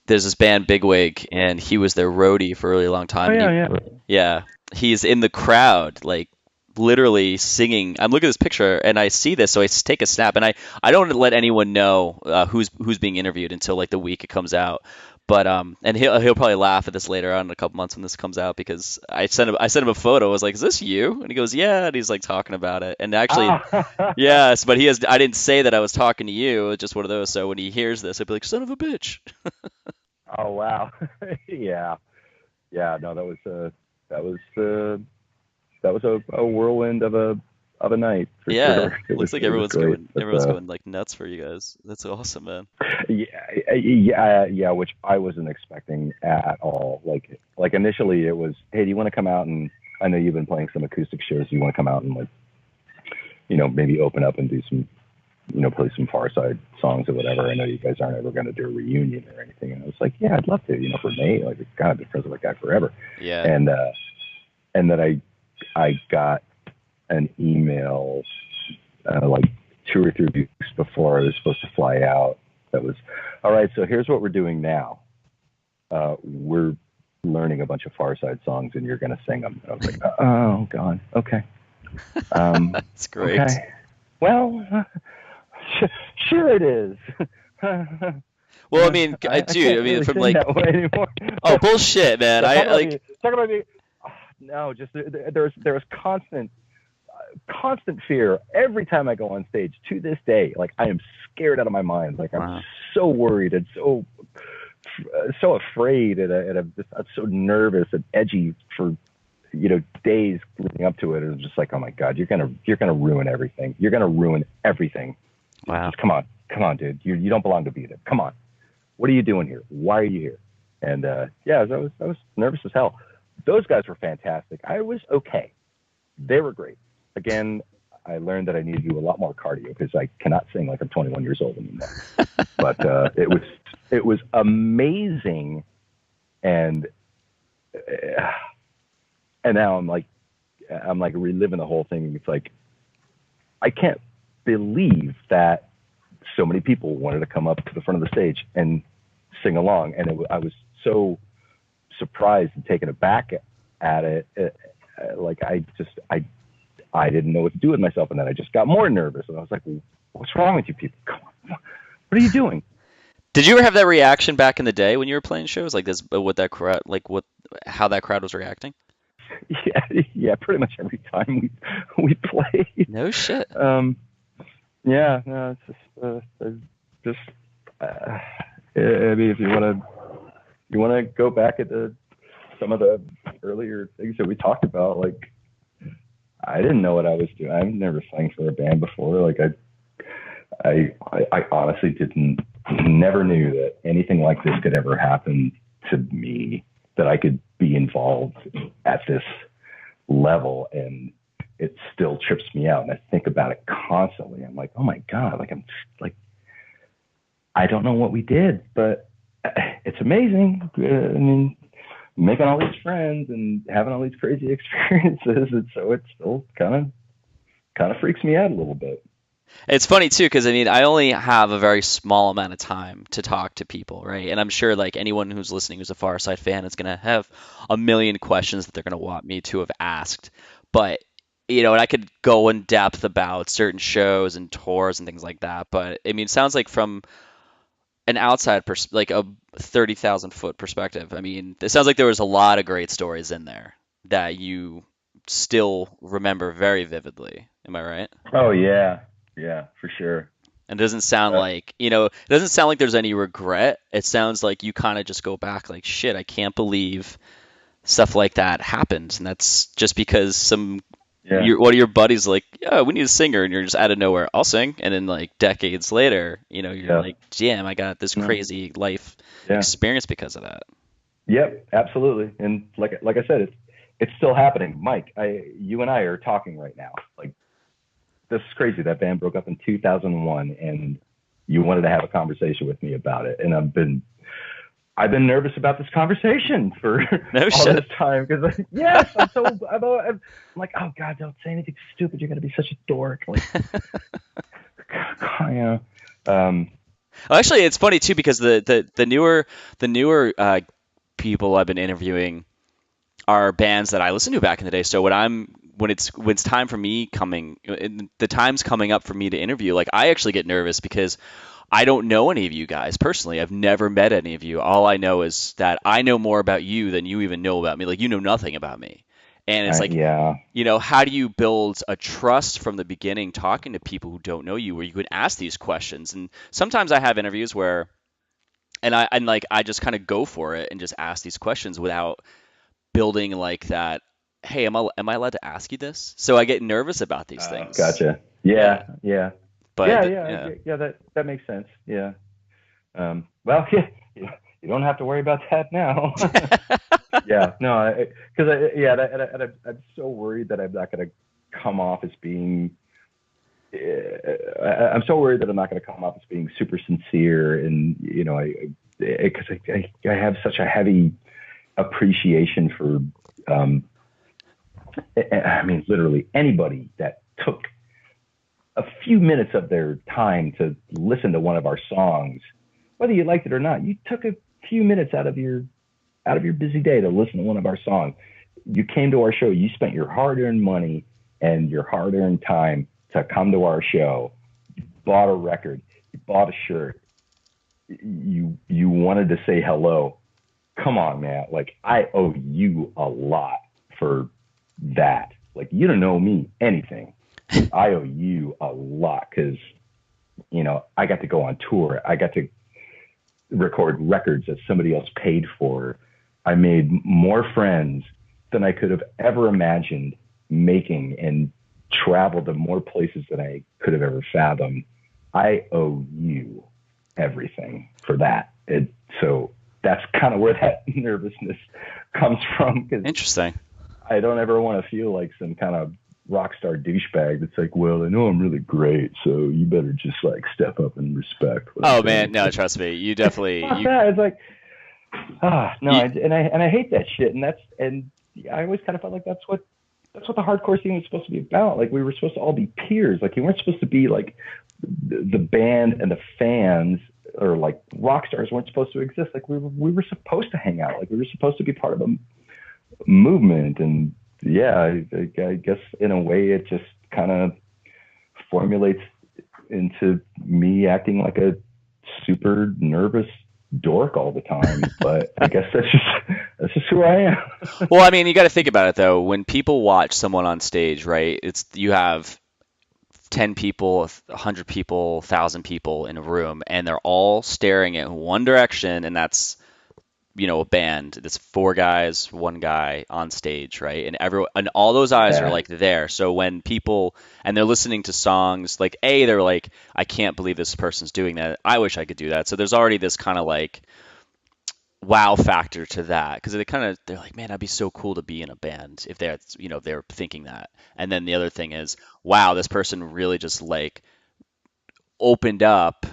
there's this band Bigwig, and he was their roadie for a really long time. Yeah, he's in the crowd, like literally singing. I'm looking at this picture, and I see this, so I take a snap, and I don't let anyone know who's being interviewed until like the week it comes out. But and he'll probably laugh at this later on in a couple months when this comes out, because I sent him a photo. I was like, "Is this you?" And he goes, "Yeah." And he's like talking about it. And actually, yes, but I didn't say that I was talking to you. It's just one of those. So when he hears this, he'll be like, "Son of a bitch." Oh wow, yeah. No, that was a whirlwind of a night. For sure. Looks like everyone's going like nuts for you guys. That's awesome, man. Yeah, which I wasn't expecting at all. Like initially it was, hey, do you want to come out, and I know you've been playing some acoustic shows. Do you want to come out and maybe open up and do some, play some Farside songs or whatever? I know you guys aren't ever going to do a reunion or anything. And I was like, yeah, I'd love to. For me, like, I've kind of been friends with that guy forever. Yeah. And then I got an email like 2 or 3 weeks before I was supposed to fly out. That was, all right, so here's what we're doing now. We're learning a bunch of Farside songs, and you're going to sing them. And I was like, oh, God, okay. That's great. Okay. Well, sure it is. Well, I mean, dude, really from sing like, that way anymore. Oh, bullshit, man. Talk about me. No, just there was constant fear every time I go on stage to this day. Like, I am scared out of my mind. Like, I'm so worried and so afraid, and I'm so nervous and edgy for days leading up to it. It was just like, oh my God, you're gonna ruin everything. You're gonna ruin everything. Wow. Just come on, dude. You don't belong to be there. Come on. What are you doing here? Why are you here? And I was nervous as hell. Those guys were fantastic. I was okay. They were great. Again, I learned that I need to do a lot more cardio because I cannot sing like I'm 21 years old anymore. But it was amazing, and now I'm like reliving the whole thing. It's like, I can't believe that so many people wanted to come up to the front of the stage and sing along, and I was so surprised and taken aback at it. Like, I didn't know what to do with myself, and then I just got more nervous, and I was like, what's wrong with you people? Come on, what are you doing? Did you ever have that reaction back in the day when you were playing shows like this, with that crowd, how that crowd was reacting? Yeah, pretty much every time we played. No shit. Yeah, no, it's just I mean, if you want to go back at some of the earlier things that we talked about, like, I didn't know what I was doing. I've never sang for a band before. Like, I honestly never knew that anything like this could ever happen to me, that I could be involved at this level, and it still trips me out. And I think about it constantly. I'm like, oh my God, like, I'm like, I don't know what we did, but it's amazing. I mean, making all these friends and having all these crazy experiences, and so it still kind of freaks me out a little bit. It's funny too, because I mean, I only have a very small amount of time to talk to people, right? And I'm sure like anyone who's listening who's a Farside fan is gonna have a million questions that they're gonna want me to have asked. But and I could go in depth about certain shows and tours and things like that. But I mean, it sounds like from an like a 30,000 foot perspective. I mean, it sounds like there was a lot of great stories in there that you still remember very vividly. Am I right? Oh yeah, yeah, for sure. And it doesn't sound Uh, like, it doesn't sound like there's any regret. It sounds like you kind of just go back like, shit, I can't believe stuff like that happened. And that's just because yeah, one of your buddies like, yeah, we need a singer, and you're just out of nowhere, I'll sing. And then like decades later, you're yeah, like, damn, I got this no, crazy life yeah, experience because of that. yep, absolutely. And like I said, it's still happening. Mike, you and I are talking right now. Like this is crazy. That band broke up in 2001, and you wanted to have a conversation with me about it, and I've been nervous about this conversation for No all shit. this time because yes, I'm like, oh God, don't say anything stupid. You're gonna be such a dork. Like, yeah, um, Well, actually, it's funny too because the newer people I've been interviewing are bands that I listened to back in the day. So when it's time for me the time's coming up for me to interview, like I actually get nervous because I don't know any of you guys personally. I've never met any of you. All I know is that I know more about you than you even know about me. Like you know nothing about me. And it's like, yeah, how do you build a trust from the beginning talking to people who don't know you where you can ask these questions? And sometimes I have interviews where and I just kind of go for it and just ask these questions without building like that, hey, am I allowed to ask you this? So I get nervous about these things. gotcha. Yeah. Yeah, yeah, But yeah, yeah. yeah. That makes sense. Yeah. Well, yeah, you don't have to worry about that now. Yeah, no, because yeah, I'm so worried that I'm not going to come off as being. I'm so worried that I'm not going to come off as being super sincere, and because I have such a heavy appreciation for, I mean, literally anybody that took a few minutes of their time to listen to one of our songs, whether you liked it or not. You took a few minutes out of your busy day to listen to one of our songs. You came to our show. You spent your hard-earned money and your hard-earned time to come to our show. You bought a record. You bought a shirt. You wanted to say hello. Come on, man. Like I owe you a lot for that. Like you don't owe me anything. I owe you a lot because I got to go on tour. I got to record records that somebody else paid for. I made more friends than I could have ever imagined making and traveled to more places than I could have ever fathomed. I owe you everything for that. So that's kind of where that nervousness comes from because Interesting. I don't ever want to feel like some kind of rock star douchebag that's like, well, I know I'm really great, so you better just like step up and respect what I'm Oh saying. man, no, trust me. You definitely Fuck you, that. It's like, no, you I hate that shit, and I always kind of felt like that's what the hardcore scene was supposed to be about. Like we were supposed to all be peers. Like you weren't supposed to be like the band and the fans, or like rock stars weren't supposed to exist. Like we were supposed to hang out. Like we were supposed to be part of a movement. And yeah, I guess in a way it just kind of formulates into me acting like a super nervous dork all the time. But I guess that's just who I am. well, I mean, you got to think about it though. When people watch someone on stage, right? It's you have 10 people, 100 people, 1,000 people in a room, and they're all staring in one direction, and that's a band. It's four guys, one guy on stage, right? And all those eyes are Yeah, like there. So when people and they're listening to songs, like they're like, I can't believe this person's doing that. I wish I could do that. So there's already this kind of like wow factor to that because they're like, man, that'd be so cool to be in a band if they're thinking that. And then the other thing is, wow, this person really just like opened up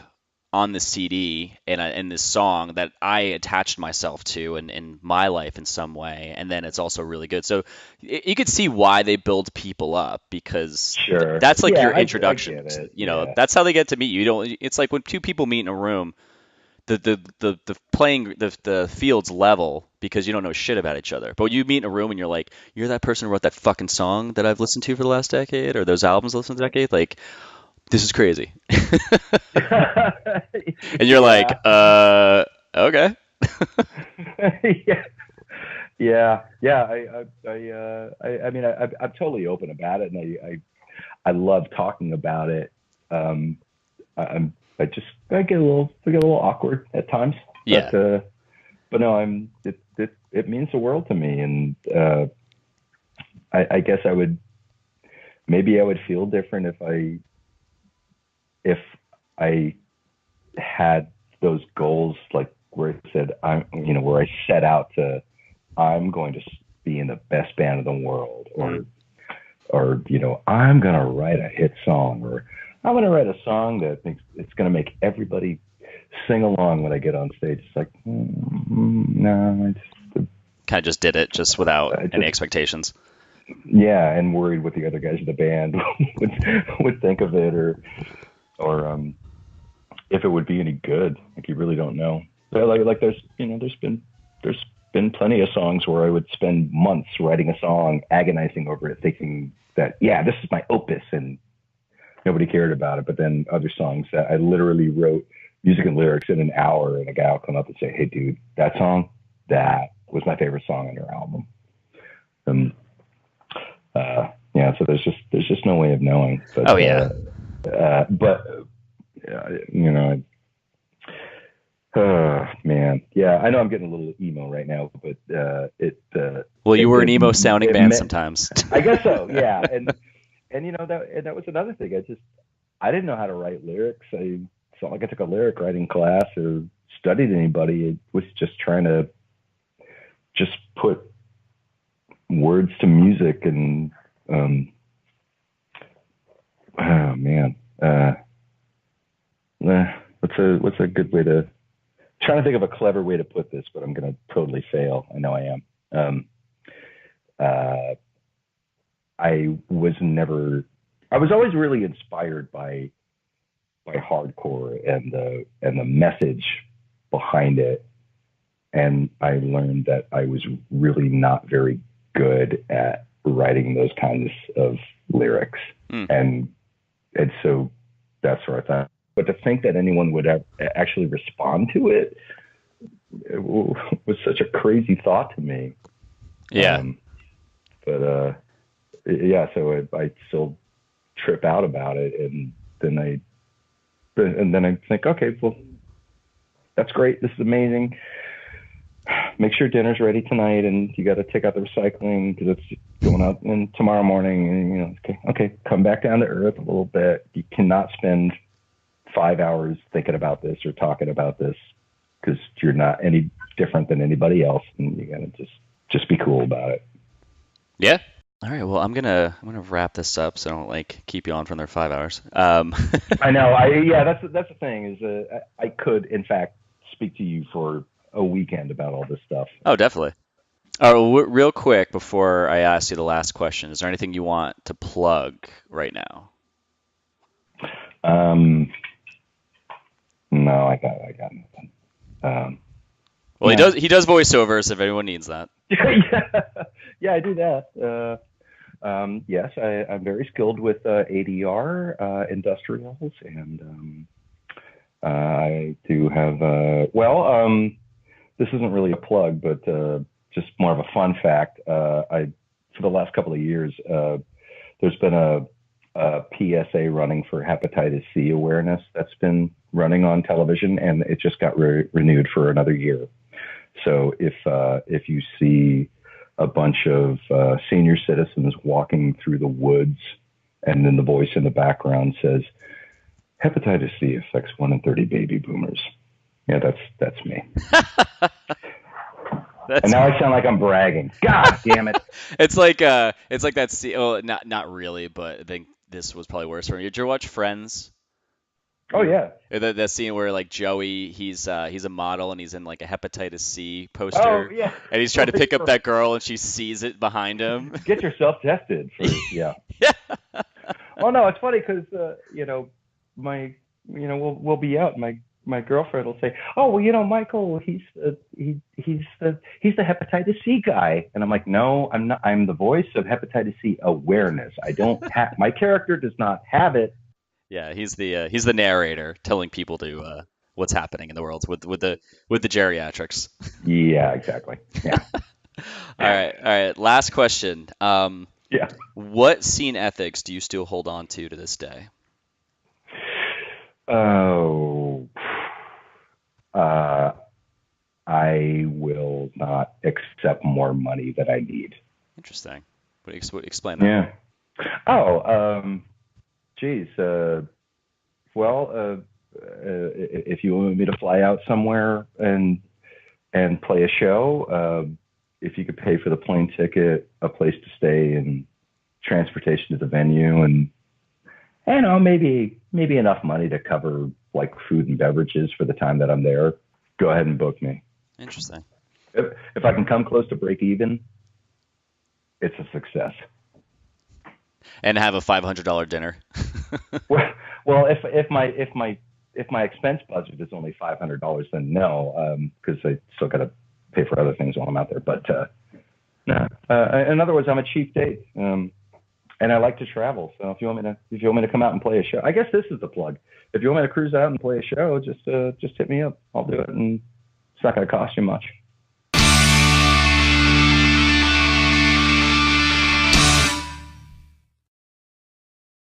on the CD in this song that I attached myself to in my life in some way, and then it's also really good. So you could see why they build people up, because Sure. that's like Yeah, your I introduction. get it. You know, Yeah. that's how they get to meet you. You don't. It's like when two people meet in a room, the playing the field's level because you don't know shit about each other. But you meet in a room and you're like, you're that person who wrote that fucking song that I've listened to for the last decade, or those albums I've listened to the decade. Like, this is crazy. And you're like, okay. Yeah. I mean, I'm totally open about it, and I love talking about it. I get a little awkward at times. Yeah. But no, it means the world to me, and I guess I would feel different if I had those goals, like where it said where I set out to, I'm going to be in the best band in the world, or I'm going to write a hit song, or I'm going to write a song that it's going to make everybody sing along when I get on stage. It's like, no, I just kind of just did it just without any expectations. Yeah, and worried what the other guys in the band would think of it, or if it would be any good. Like, you really don't know. So like there's been plenty of songs where I would spend months writing a song, agonizing over it, thinking that, yeah, this is my opus, and nobody cared about it. But then other songs that I literally wrote music and lyrics in an hour, and a guy will come up and say, hey dude, that song, that was my favorite song on your album. So there's just no way of knowing. But, man, yeah, I know I'm getting a little emo right now, but you were an emo sounding band sometimes. I guess so, yeah, and that was another thing. I didn't know how to write lyrics. It's not like I took a lyric writing class or studied anybody. It was just trying to just put words to music, and what's a good way to, trying to think of a clever way to put this, but I'm going to totally fail. I know I am. I was always really inspired by hardcore and the message behind it. And I learned that I was really not very good at writing those kinds of lyrics. And so that's where I thought, but to think that anyone would actually respond to it was such a crazy thought to me. Yeah. So I still trip out about it, and then I think, okay, well, that's great. This is amazing. Make sure dinner's ready tonight, and you got to take out the recycling because it's going out in tomorrow morning. And okay, come back down to earth a little bit. You cannot spend 5 hours thinking about this or talking about this, because you're not any different than anybody else, and you gotta just be cool about it. Yeah. All right. Well, I'm gonna wrap this up so I don't keep you on for another 5 hours. I know. That's the thing is I could in fact speak to you for a weekend about all this stuff. Oh, definitely. Real quick before I ask you the last question, is there anything you want to plug right now? No, I got nothing. Well, he does voiceovers if anyone needs that. Yeah, I do that. Yes, I'm very skilled with ADR industrials, and I do have this isn't really a plug, but just more of a fun fact. For the last couple of years, there's been a PSA running for hepatitis C awareness that's been running on television, and it just got renewed for another year. So if you see a bunch of senior citizens walking through the woods, and then the voice in the background says, hepatitis C affects 1 in 30 baby boomers. Yeah, that's me. And now I sound like I'm bragging. God damn it! It's like that. Not really, but I think this was probably worse for me. Did you watch Friends? Oh yeah. The scene where like Joey, he's a model and he's in like a hepatitis C Oh poster, yeah. and he's trying to pick up that girl, and she sees it behind him. Get yourself tested for yeah. Yeah. Oh no, it's funny because we'll be out. My girlfriend will say, "Oh well, Michael, he's the hepatitis C guy," and I'm like, "No, I'm not. I'm the voice of hepatitis C awareness. I don't have my character does not have it." Yeah, he's the narrator telling people to what's happening in the world with the geriatrics. Yeah, exactly. Yeah. All right. Last question. Yeah. What scene ethics do you still hold on to this day? Oh, I will not accept more money than I need. Interesting. Explain that. Yeah. Oh, geez. Well, if you want me to fly out somewhere and play a show, if you could pay for the plane ticket, a place to stay, and transportation to the venue, and maybe enough money to cover like food and beverages for the time that I'm there, go ahead and book me. Interesting. If I can come close to break even, it's a success. And have a $500 dinner. Well, if my expense budget is only $500, then no, because I still got to pay for other things while I'm out there. But no. In other words, I'm a cheap date, and I like to travel. So if you want me to come out and play a show, I guess this is the plug. If you want me to cruise out and play a show, just hit me up. I'll do it, and it's not going to cost you much.